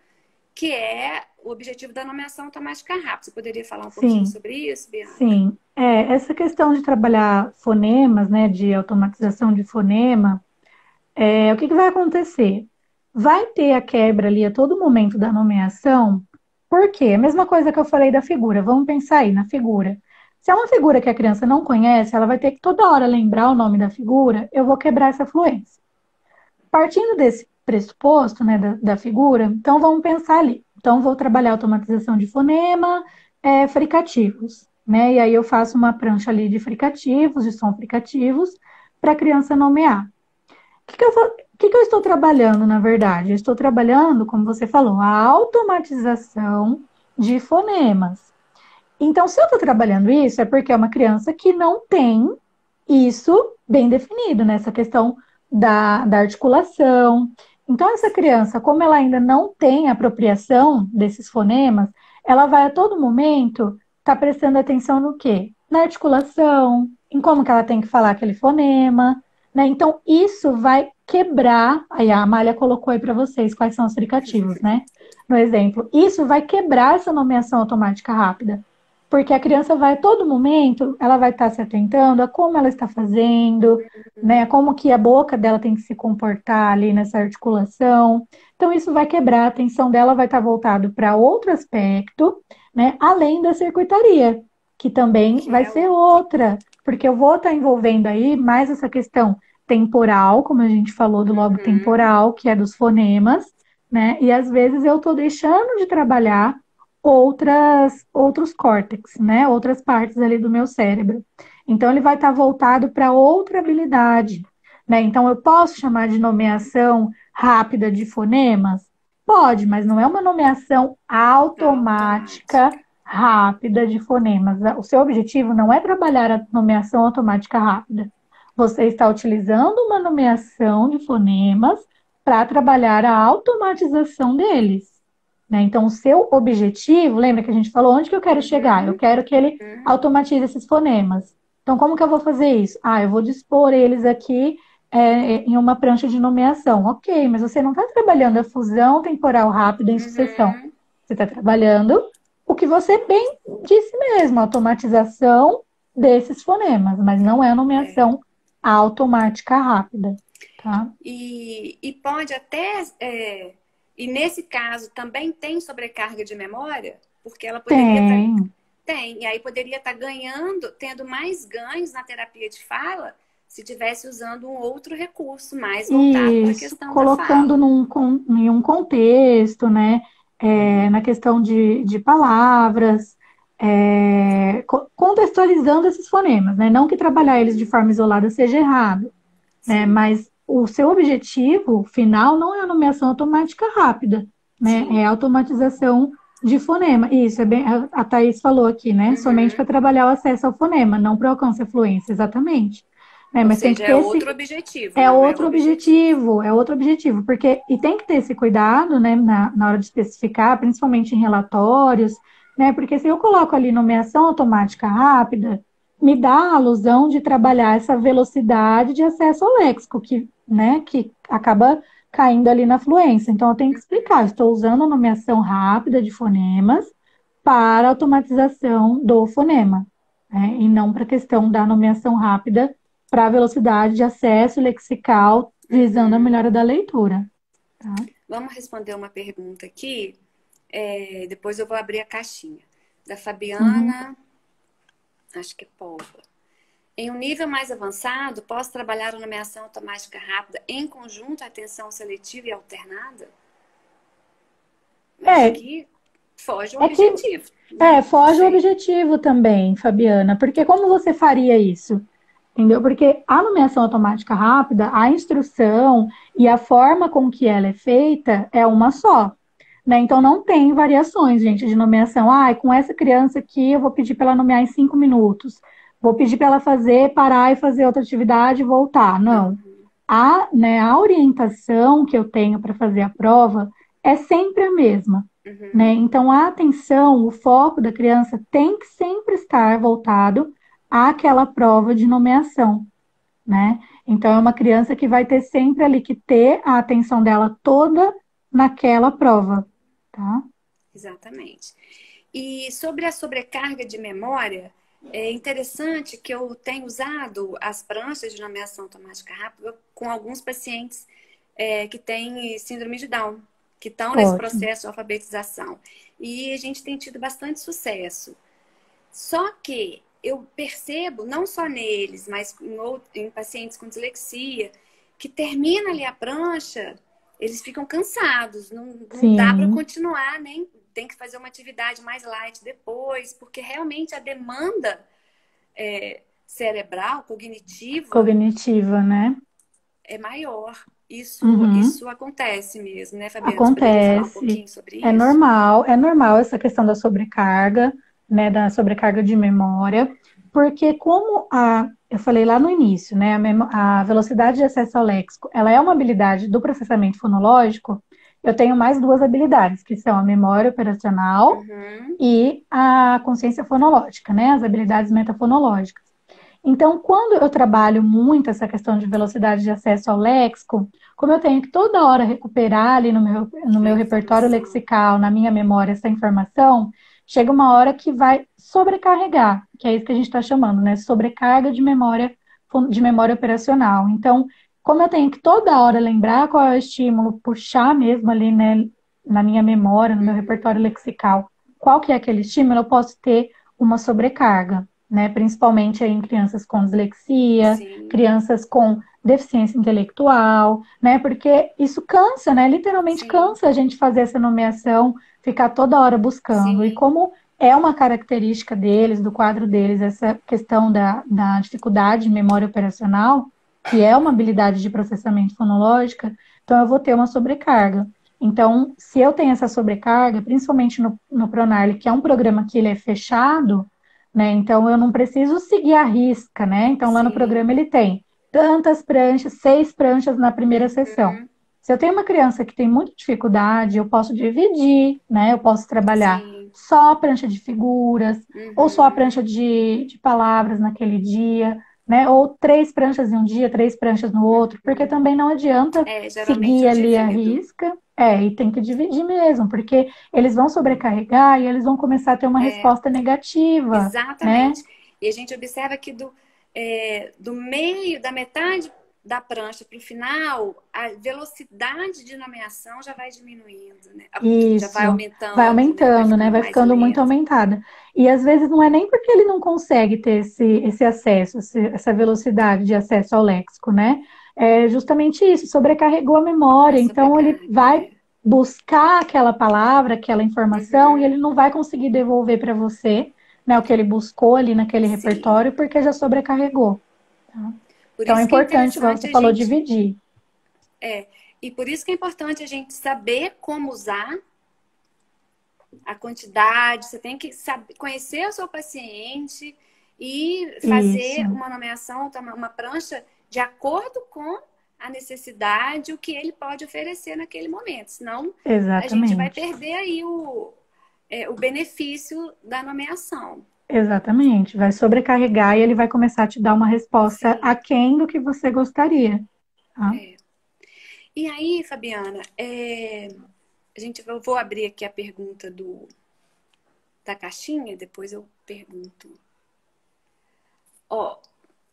que é o objetivo da nomeação automática rápida. Você poderia falar um pouquinho Sim, sobre isso, Bianca? sim. Essa questão de trabalhar fonemas, né, de automatização de fonema, o que que vai acontecer? Vai ter a quebra ali a todo momento da nomeação, por quê? A mesma coisa que eu falei da figura. Vamos pensar aí na figura. Se é uma figura que a criança não conhece, ela vai ter que toda hora lembrar o nome da figura, eu vou quebrar essa fluência. Partindo desse pressuposto, né, da figura, então vamos pensar ali. Então, vou trabalhar automatização de fonema, fricativos, né? E aí eu faço uma prancha ali de fricativos, de som fricativos, para a criança nomear. O que eu estou trabalhando, na verdade? Eu estou trabalhando, como você falou, a automatização de fonemas. Então, se eu estou trabalhando isso, é porque é uma criança que não tem isso bem definido, nessa questão da articulação. Então, essa criança, como ela ainda não tem apropriação desses fonemas, ela vai a todo momento estar prestando atenção no quê? Na articulação, em como que ela tem que falar aquele fonema, né? Então, isso vai quebrar. Aí a Amália colocou aí para vocês quais são os fricativos, né? No exemplo, isso vai quebrar essa nomeação automática rápida. Porque a criança vai a todo momento, ela vai estar se atentando a como ela está fazendo, né? Como que a boca dela tem que se comportar ali nessa articulação. Então, isso vai quebrar, a atenção dela vai estar voltado para outro aspecto, né? Além da circuitaria, que também Que vai é ser o... outra, porque eu vou estar envolvendo aí mais essa questão temporal, como a gente falou do lobo Uhum. temporal, que é dos fonemas, né? E às vezes eu estou deixando de trabalhar outros córtex, né? Outras partes ali do meu cérebro. Então, ele vai estar voltado para outra habilidade, né? Então, eu posso chamar de nomeação rápida de fonemas? Pode, mas não é uma nomeação automática Automática. rápida de fonemas. O seu objetivo não é trabalhar a nomeação automática rápida. Você está utilizando uma nomeação de fonemas para trabalhar a automatização deles. Né? Então, o seu objetivo, lembra que a gente falou onde que eu quero chegar? Eu Uhum. quero que ele Uhum. automatize esses fonemas. Então, como que eu vou fazer isso? Ah, eu vou dispor eles aqui em uma prancha de nomeação. Ok, mas você não está trabalhando a fusão temporal rápida em sucessão. Uhum. Você está trabalhando o que você bem disse mesmo, a automatização desses fonemas, mas não é a É. nomeação automática rápida, tá? E pode até. E nesse caso também tem sobrecarga de memória, porque ela poderia estar. Tem. Tem, e aí poderia estar ganhando, tendo mais ganhos na terapia de fala, se tivesse usando um outro recurso mais voltado para a Isso, questão da colocando fala. em um contexto, né? Na questão de palavras, contextualizando esses fonemas, né? Não que trabalhar eles de Uhum. forma isolada seja errado, né? Sim, Mas o seu objetivo final não é a nomeação automática rápida, né? sim. É a automatização de fonema. Isso, é bem, a Thaís falou aqui, né? Somente para Uhum. trabalhar o acesso ao fonema, não para o alcance e fluência, exatamente. Né? Ou Mas tem que seja, ter é esse, outro objetivo, não é o objetivo. é outro objetivo, porque, e tem que ter esse cuidado, né, na hora de especificar, principalmente em relatórios, né, porque se eu coloco ali nomeação automática rápida, me dá a alusão de trabalhar essa velocidade de acesso ao léxico, que, né, que acaba caindo ali na fluência. Então, eu tenho que explicar, estou usando a nomeação rápida de fonemas para automatização do fonema, né, e não para a questão da nomeação rápida para a velocidade de acesso lexical, visando a Uhum. melhora da leitura. Tá? Vamos responder uma pergunta aqui. Depois eu vou abrir a caixinha. Da Uhum. Fabiana, acho que é Pova. Em um nível mais avançado, posso trabalhar a nomeação automática rápida em conjunto, atenção seletiva e alternada? Acho É, que foge o é que objetivo, né? Não foge o sei. objetivo também, Fabiana, porque como você faria isso? Entendeu? Porque a nomeação automática rápida, a instrução e a forma com que ela é feita é uma só. Né? Então não tem variações, gente, de nomeação. Ah, com essa criança aqui eu vou pedir para ela nomear em 5 minutos. Vou pedir para ela fazer, parar e fazer outra atividade e voltar. Não. Uhum. A orientação que eu tenho para fazer a prova é sempre a mesma. Né? Uhum. Então, a atenção, o foco da criança tem que sempre estar voltado àquela prova de nomeação. Né? Então, é uma criança que vai ter sempre ali que ter a atenção dela toda naquela prova. Tá? Exatamente. E sobre a sobrecarga de memória, é interessante que eu tenho usado as pranchas de nomeação automática rápida com alguns pacientes que têm síndrome de Down, que estão nesse Ótimo. processo de alfabetização. E a gente tem tido bastante sucesso. Só que eu percebo, não só neles, mas em pacientes com dislexia, que termina ali a prancha, eles ficam cansados, não dá para Sim, continuar, nem tem que fazer uma atividade mais light depois, porque realmente a demanda cerebral, cognitiva, cognitiva, né? é maior. Uhum. Isso acontece mesmo, né, Fabiana? Você poderia falar um Acontece, pouquinho sobre isso? é normal essa questão da sobrecarga, né, da sobrecarga de memória, porque eu falei lá no início, né, a velocidade de acesso ao léxico, ela é uma habilidade do processamento fonológico. Eu tenho mais duas habilidades, que são a memória operacional Uhum, e a consciência fonológica, né, as habilidades metafonológicas. Então, quando eu trabalho muito essa questão de velocidade de acesso ao léxico, como eu tenho que toda hora recuperar ali no a meu repertório informação. lexical, na minha memória, essa informação, chega uma hora que vai sobrecarregar, que é isso que a gente está chamando, né? Sobrecarga de memória operacional. Então, como eu tenho que toda hora lembrar qual é o estímulo, puxar mesmo ali, né, na minha memória, no meu repertório Uhum, lexical, qual que é aquele estímulo, eu posso ter uma sobrecarga, né? Principalmente aí em crianças com dislexia, sim, crianças com deficiência intelectual, né? Porque isso cansa, né? Literalmente sim, cansa a gente fazer essa nomeação, ficar toda hora buscando. E sim, como é uma característica deles, do quadro deles, essa questão da dificuldade de memória operacional, que é uma habilidade de processamento fonológica, então eu vou ter uma sobrecarga. Então, se eu tenho essa sobrecarga, principalmente no Pronarle, que é um programa que ele é fechado, né? Então eu não preciso seguir a risca, né? Então lá no programa sim. ele tem tantas pranchas, 6 pranchas na primeira sessão. Uhum, Se eu tenho uma criança que tem muita dificuldade, eu posso dividir, né? Eu posso trabalhar sim. só a prancha de figuras, ou só a Uhum, prancha de palavras naquele dia, né? Ou 3 pranchas em um dia, 3 pranchas no outro, porque uhum. também não adianta Geralmente seguir eu ali a divido. risca, e tem que dividir mesmo, porque eles vão sobrecarregar e eles vão começar a ter uma resposta negativa, né? Exatamente. E a gente observa que do meio, da metade da prancha para o final, a velocidade de nomeação já vai diminuindo, né? Já vai Isso, vai aumentando, né? Vai aumentando, né? ficando Vai mais ficando muito lento. aumentada. E às vezes não é nem porque ele não consegue ter esse acesso, essa velocidade de acesso ao léxico, né? É justamente isso, sobrecarregou a A memória, então ele sobrecarga, vai buscar aquela palavra, aquela informação, e Uhum, ele não vai conseguir devolver para você, né, o que ele buscou ali naquele sim. repertório, porque já sobrecarregou. Tá? Por Então é isso que é importante, igual você interessante a falou, gente. dividir. E por isso que é importante a gente saber como usar a quantidade, você tem que saber, conhecer o seu paciente e Isso, fazer uma nomeação, uma prancha de acordo com a necessidade, o que ele pode oferecer naquele momento. Senão, a gente vai exatamente. perder aí o benefício da nomeação. Exatamente, vai sobrecarregar e ele vai começar a te dar uma resposta Sim. aquém do que você gostaria, tá? E aí, Fabiana, eu vou abrir aqui a pergunta da caixinha, depois eu pergunto. Ó,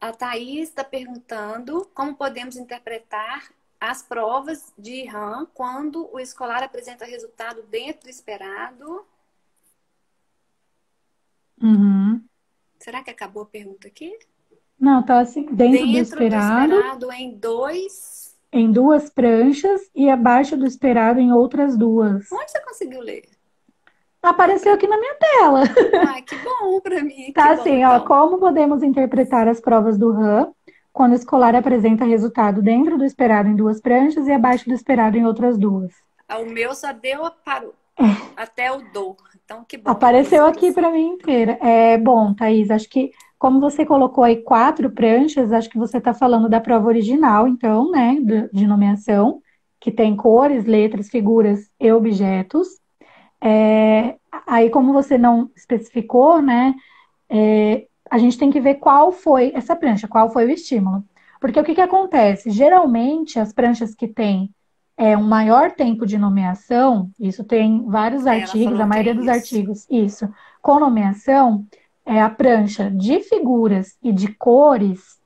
a Thaís está perguntando como podemos interpretar as provas de RAM quando o escolar apresenta resultado dentro do esperado. Uhum. Será que acabou a pergunta aqui? Não, tá assim, dentro do Dentro do esperado, esperado em dois. em 2 pranchas e abaixo do esperado em outras 2. Onde você conseguiu ler? Fala Apareceu para aqui mim. na minha tela. Ai, que bom para mim, que Tá bom assim, ó, então. como podemos interpretar as provas do RAM quando o escolar apresenta resultado dentro do esperado em 2 pranchas e abaixo do esperado em outras 2? O meu só deu até o do. Então, que bom que Apareceu apareceu para aqui você. para mim inteira. É bom, Thaís, acho que como você colocou aí 4 pranchas, acho que você está falando da prova original, então, né, de nomeação, que tem cores, letras, figuras e objetos. Aí, como você não especificou, né, a gente tem que ver qual foi essa prancha, qual foi o estímulo. Porque o que que acontece? Geralmente, as pranchas que têm um maior tempo de nomeação, isso tem vários Ela artigos, a falou que é maioria dos isso. artigos, isso, com nomeação, a prancha de figuras e de cores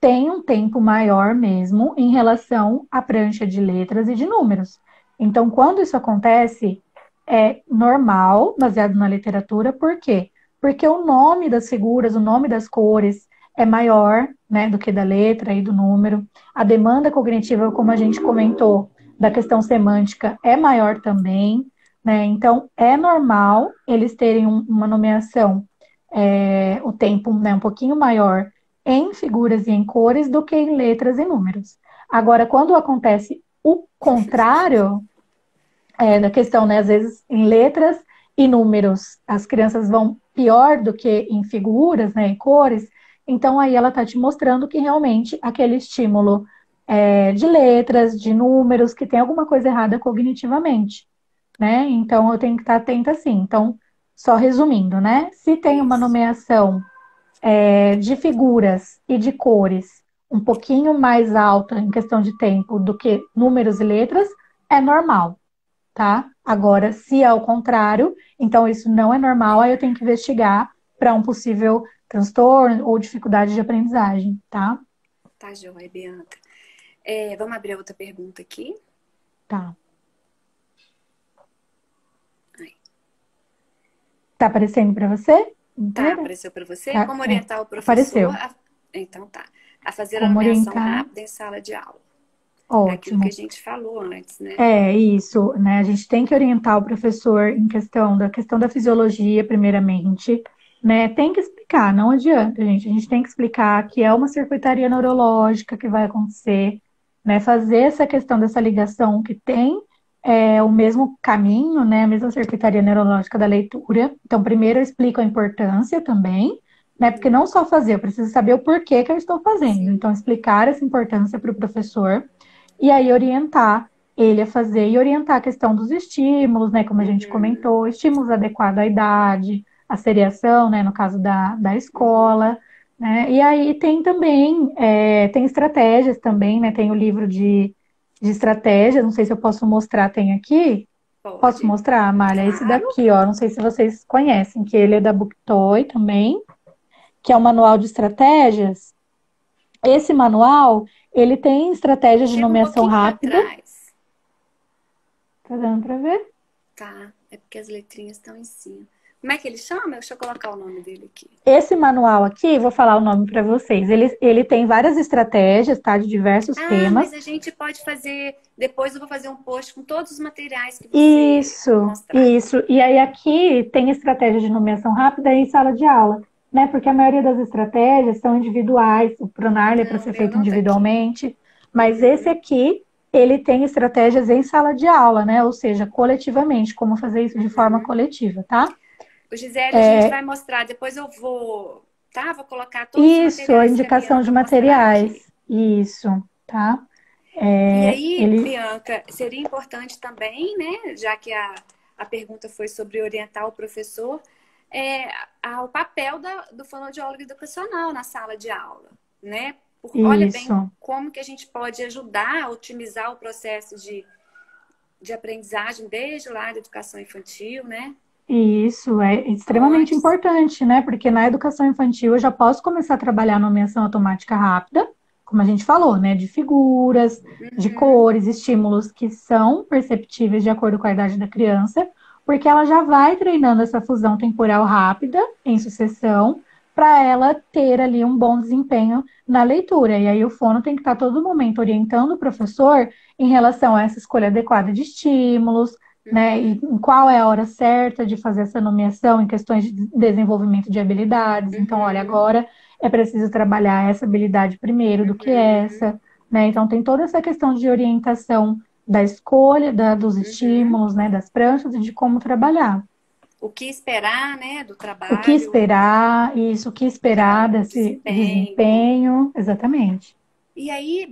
tem um tempo maior mesmo em relação à prancha de letras e de números. Então, quando isso acontece, é normal, baseado na literatura, por quê? porque o nome das figuras, o nome das cores é maior, né, do que da letra e do número. A demanda cognitiva, como a gente comentou, da questão semântica é maior também, né? Então, é normal eles terem uma nomeação, o tempo, né, um pouquinho maior em figuras e em cores do que em letras e números. Agora, quando acontece o contrário, da questão, né, às vezes em letras e números as crianças vão pior do que em figuras, né, em cores, então aí ela está te mostrando que realmente aquele estímulo de letras, de números, que tem alguma coisa errada cognitivamente, né? Então eu tenho que estar atenta assim. Então, só resumindo, né? Se tem uma Isso. nomeação de figuras e de cores um pouquinho mais alta em questão de tempo do que números e letras, é normal, tá? Agora, se é ao contrário, então isso não é normal, aí eu tenho que investigar para um possível transtorno ou dificuldade de aprendizagem, tá? Tá joia, Bianca. Vamos abrir outra pergunta aqui. Tá. Aí. Tá aparecendo para você? Tá, Inteira? apareceu para você? Tá, Como orientar o professor apareceu. Então tá. A fazer a Como nomeação orientar? rápida em sala de aula. É aquilo que a Ótimo. gente falou antes, né? É isso, né? A gente tem que orientar o professor em questão da fisiologia, primeiramente, né? Tem que explicar, não adianta, gente. A gente tem que explicar que é uma circuitaria neurológica que vai acontecer, né? Fazer essa questão dessa ligação que tem o mesmo caminho, né? A mesma circuitaria neurológica da leitura. Então, primeiro eu explico a importância também, né? Porque não só fazer, eu preciso saber o porquê que eu estou fazendo. Sim. Então, explicar essa importância para o professor e aí orientar ele a fazer e orientar a questão dos estímulos, né, como a gente Uhum. comentou, estímulos adequados à idade, à seriação, né, no caso da Uhum. escola, né, e aí tem também, tem estratégias também, né, tem o livro de estratégias, não sei se eu posso mostrar, tem aqui, posso Pode. mostrar, Amália, esse Claro. daqui, ó, não sei se vocês conhecem, que ele é da Booktoy também, que é o manual de estratégias. Esse manual, ele tem estratégias de Chega um nomeação pouquinho para rápida. trás. Tá dando pra ver? Tá. É porque as letrinhas estão em cima. Como é que ele chama? Deixa eu colocar o nome dele aqui. Esse manual aqui, vou falar o nome para vocês. Ele tem várias estratégias, tá? De diversos Ah, temas. mas a gente pode fazer. Depois eu vou fazer um post com todos os materiais que você Isso, mostrar. isso. E aí aqui tem estratégia de nomeação rápida em sala de aula, né? Porque a maioria das estratégias são individuais. O Pronarle é para Não, o ser meu feito não tá aqui. individualmente, mas esse Uhum. aqui, ele tem estratégias em sala de aula, né? Ou seja, coletivamente, como fazer isso de forma Uhum. coletiva, tá? O Gisele, a gente vai mostrar. Depois eu vou. Tá? Vou colocar todos os Isso, a materiais que a indicação de Bianca mostrar aqui. materiais. Isso, tá? E aí, Ele, Bianca, seria importante também, né, já que a pergunta foi sobre orientar o professor, o papel do fonoaudiólogo educacional na sala de aula, né? Olha bem isso, como que a gente pode ajudar a otimizar o processo de aprendizagem desde lá da educação infantil, né? isso é extremamente Antes. importante, né? Porque na educação infantil eu já posso começar a trabalhar a nomeação automática rápida, como a gente falou, né? De figuras, de Uhum, cores, estímulos que são perceptíveis de acordo com a idade da criança, porque ela já vai treinando essa fusão temporal rápida em sucessão para ela ter ali um bom desempenho na leitura. E aí o fono tem que estar todo momento orientando o professor em relação a essa escolha adequada de estímulos, né? E uhum, qual é a hora certa de fazer essa nomeação em questões de desenvolvimento de habilidades. Então, olha, uhum, agora é preciso trabalhar essa habilidade primeiro do que uhum, essa, né? Então, tem toda essa questão de orientação da escolha, dos uhum. estímulos, né? Das pranchas e de como trabalhar. O que esperar, né, do O que trabalho esperar, isso, o que esperar para o desse desempenho. desempenho, exatamente. E aí,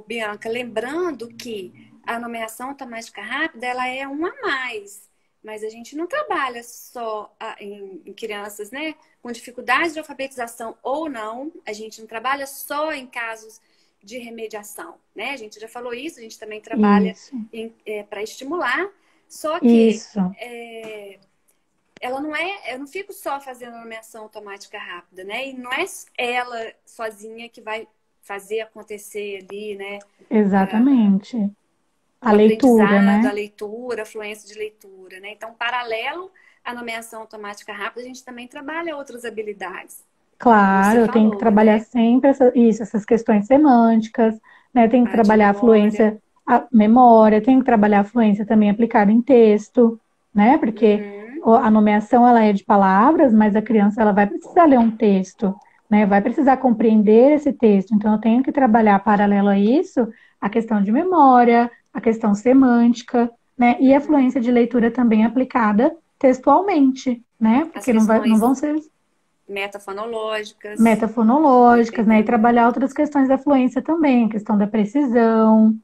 Bianca, lembrando que a nomeação automática rápida, ela é um a mais, mas a gente não trabalha só em crianças, né, com dificuldade de alfabetização ou não, a gente não trabalha só em casos de remediação, né? A gente já falou isso, a gente também trabalha Isso, para estimular, só que isso, ela não é, eu não fico só fazendo a nomeação automática rápida, né? E não é ela sozinha que vai fazer acontecer ali, né? exatamente. A O leitura, aprendizado, a né? leitura, a fluência de leitura, né? Então, paralelo a nomeação automática rápida, a gente também trabalha outras habilidades, como Claro, você eu tenho que falou, trabalhar né? sempre essas questões semânticas, né? Tenho que A de trabalhar a memória. fluência, a memória, tenho que trabalhar a fluência também aplicada em texto, né? Porque Uhum, a nomeação ela é de palavras, mas a criança ela vai precisar ler um texto, né? Vai precisar compreender esse texto. Então eu tenho que trabalhar paralelo a isso a questão de memória, a questão semântica, né? E a uhum. fluência de leitura também aplicada textualmente, né? As Porque não vão questões ser metafonológicas, metafonológicas, né? E trabalhar dependendo. outras questões da fluência também, a questão da precisão,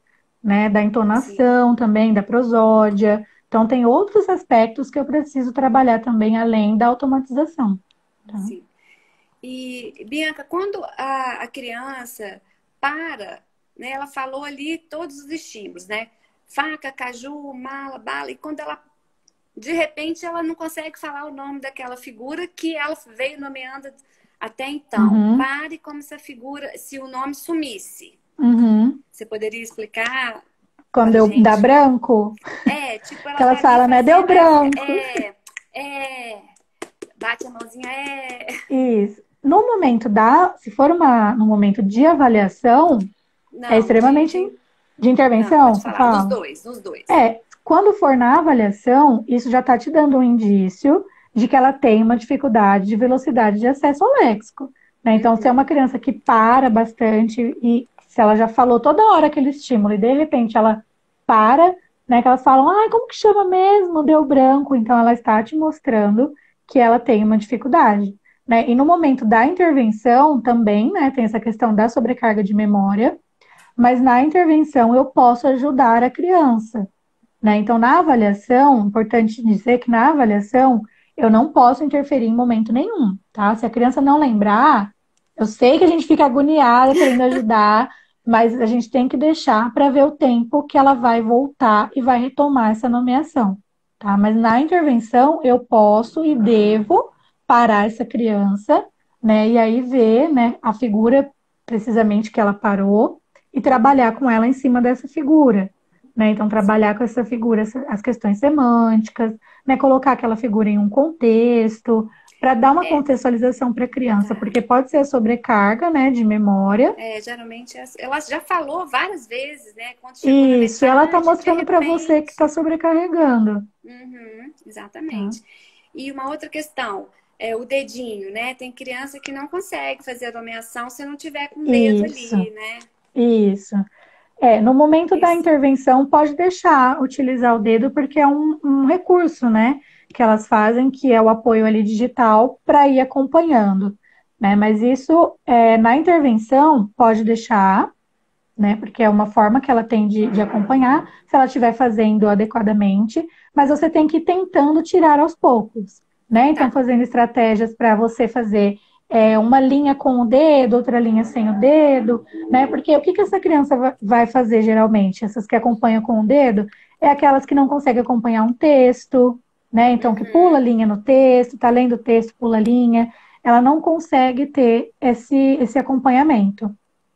né? Da Sim, entonação também, da prosódia. Então, tem outros aspectos que eu preciso trabalhar também, além da automatização. Tá? sim. E, Bianca, quando a criança para, né, ela falou ali todos os estímulos, né? Faca, caju, mala, bala, e quando ela, de repente, ela não consegue falar o nome daquela figura que ela veio nomeando até então. Uhum, Pare como se a figura, se o nome sumisse. uhum. Você poderia explicar Quando pra eu dá gente? branco, Tipo, que ela tá elas ali falam, né? Deu fazendo, aí ela fica, branco. bate a mãozinha, Isso. No momento se for no momento de avaliação, é Não, extremamente de não, intervenção, pode você falar, nos fala. dois, nos dois. Quando for na avaliação, isso já está te dando um indício de que ela tem uma dificuldade de velocidade de acesso ao léxico, né? Então, se é uma Uhum. criança que para bastante e se ela já falou toda hora aquele estímulo e de repente ela para, né? Que elas falam, ah, como que chama mesmo? Deu branco. Então, ela está te mostrando que ela tem uma dificuldade, né? E no momento da intervenção também, né? Tem essa questão da sobrecarga de memória, mas na intervenção eu posso ajudar a criança, né? Então, na avaliação, importante dizer que na avaliação eu não posso interferir em momento nenhum, tá? Se a criança não lembrar, eu sei que a gente fica agoniada querendo ajudar, mas a gente tem que deixar para ver o tempo que ela vai voltar e vai retomar essa nomeação, tá? Mas na intervenção eu posso e devo parar essa criança, né? E aí ver, né, a figura precisamente que ela parou e trabalhar Uhum. com ela em cima dessa figura, né? Então, Sim. trabalhar com essa figura as questões semânticas, né? Colocar aquela figura em um contexto, para dar uma É, contextualização para a criança, tá. porque pode ser a sobrecarga, né, de memória. Geralmente ela já falou várias vezes, né? Quando chegou na Isso, ela está metade, de mostrando para você que está repente. sobrecarregando. Uhum, Tá? exatamente. E uma outra questão, é o dedinho, né? Tem criança que não consegue fazer a nomeação se não tiver com o dedo Isso, ali, né? isso. No momento da Esse, intervenção, pode deixar utilizar o dedo, porque é um recurso, né? Que elas fazem, que é o apoio ali digital para ir acompanhando, né? Mas isso, na intervenção, pode deixar, né? Porque é uma forma que ela tem de acompanhar, se ela estiver fazendo adequadamente, mas você tem que ir tentando tirar aos poucos, né? Então, tá. fazendo estratégias para você fazer uma linha com o dedo, outra linha sem o dedo, né? Porque o que que essa criança vai fazer geralmente? Essas que acompanham com o dedo é aquelas que não conseguem acompanhar um texto, né? Então, que pula Uhum, linha no texto, tá lendo o texto, pula linha, ela não consegue ter esse acompanhamento,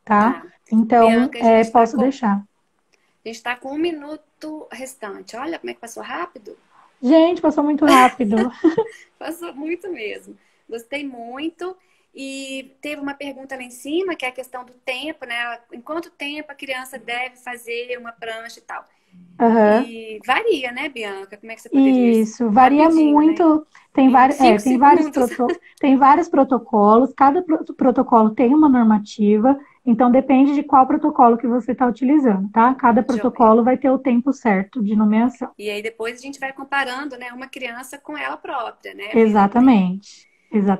tá? tá. Então, Bianca, a gente está posso com, deixar. a gente tá com 1 minuto restante. Olha como é que passou rápido. Gente, passou muito rápido. Passou muito mesmo. Gostei muito. E teve uma pergunta lá em cima, que é a questão do tempo, né? Em quanto tempo a criança deve fazer uma prancha e tal. Aham. E varia, né, Bianca? Como é que você poderia? Isso, varia Rapidinho, né? muito. Tem, Em 5 segundos. tem vários protocolos, cada protocolo tem uma normativa, então depende de qual protocolo que você está utilizando, tá? Cada Joia. protocolo vai ter o tempo certo de nomeação. E aí depois a gente vai comparando, né, uma criança com ela própria, né? Vendo o tempo. Exatamente,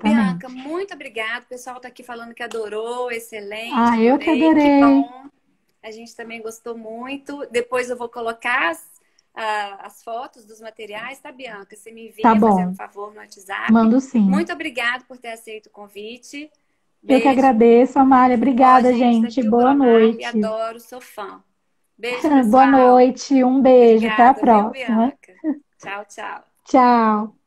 Bianca, exatamente. muito obrigada. O pessoal está aqui falando que adorou, excelente, Ah, eu que adorei, que adorei. bom. A gente também gostou muito. Depois eu vou colocar as fotos dos materiais, tá, Bianca? Você me Tá envia, fazendo bom, favor, no WhatsApp. mando sim. Muito obrigada por ter aceito o convite. Eu que Beijo. agradeço, Amália. Ó, Obrigada, gente, gente. daqui o Boa Pronarle, noite. adoro, sou fã. Beijo, Boa pessoal. noite, um beijo, até a Obrigada, viu, próxima. Bianca? Tchau, tchau. Tchau.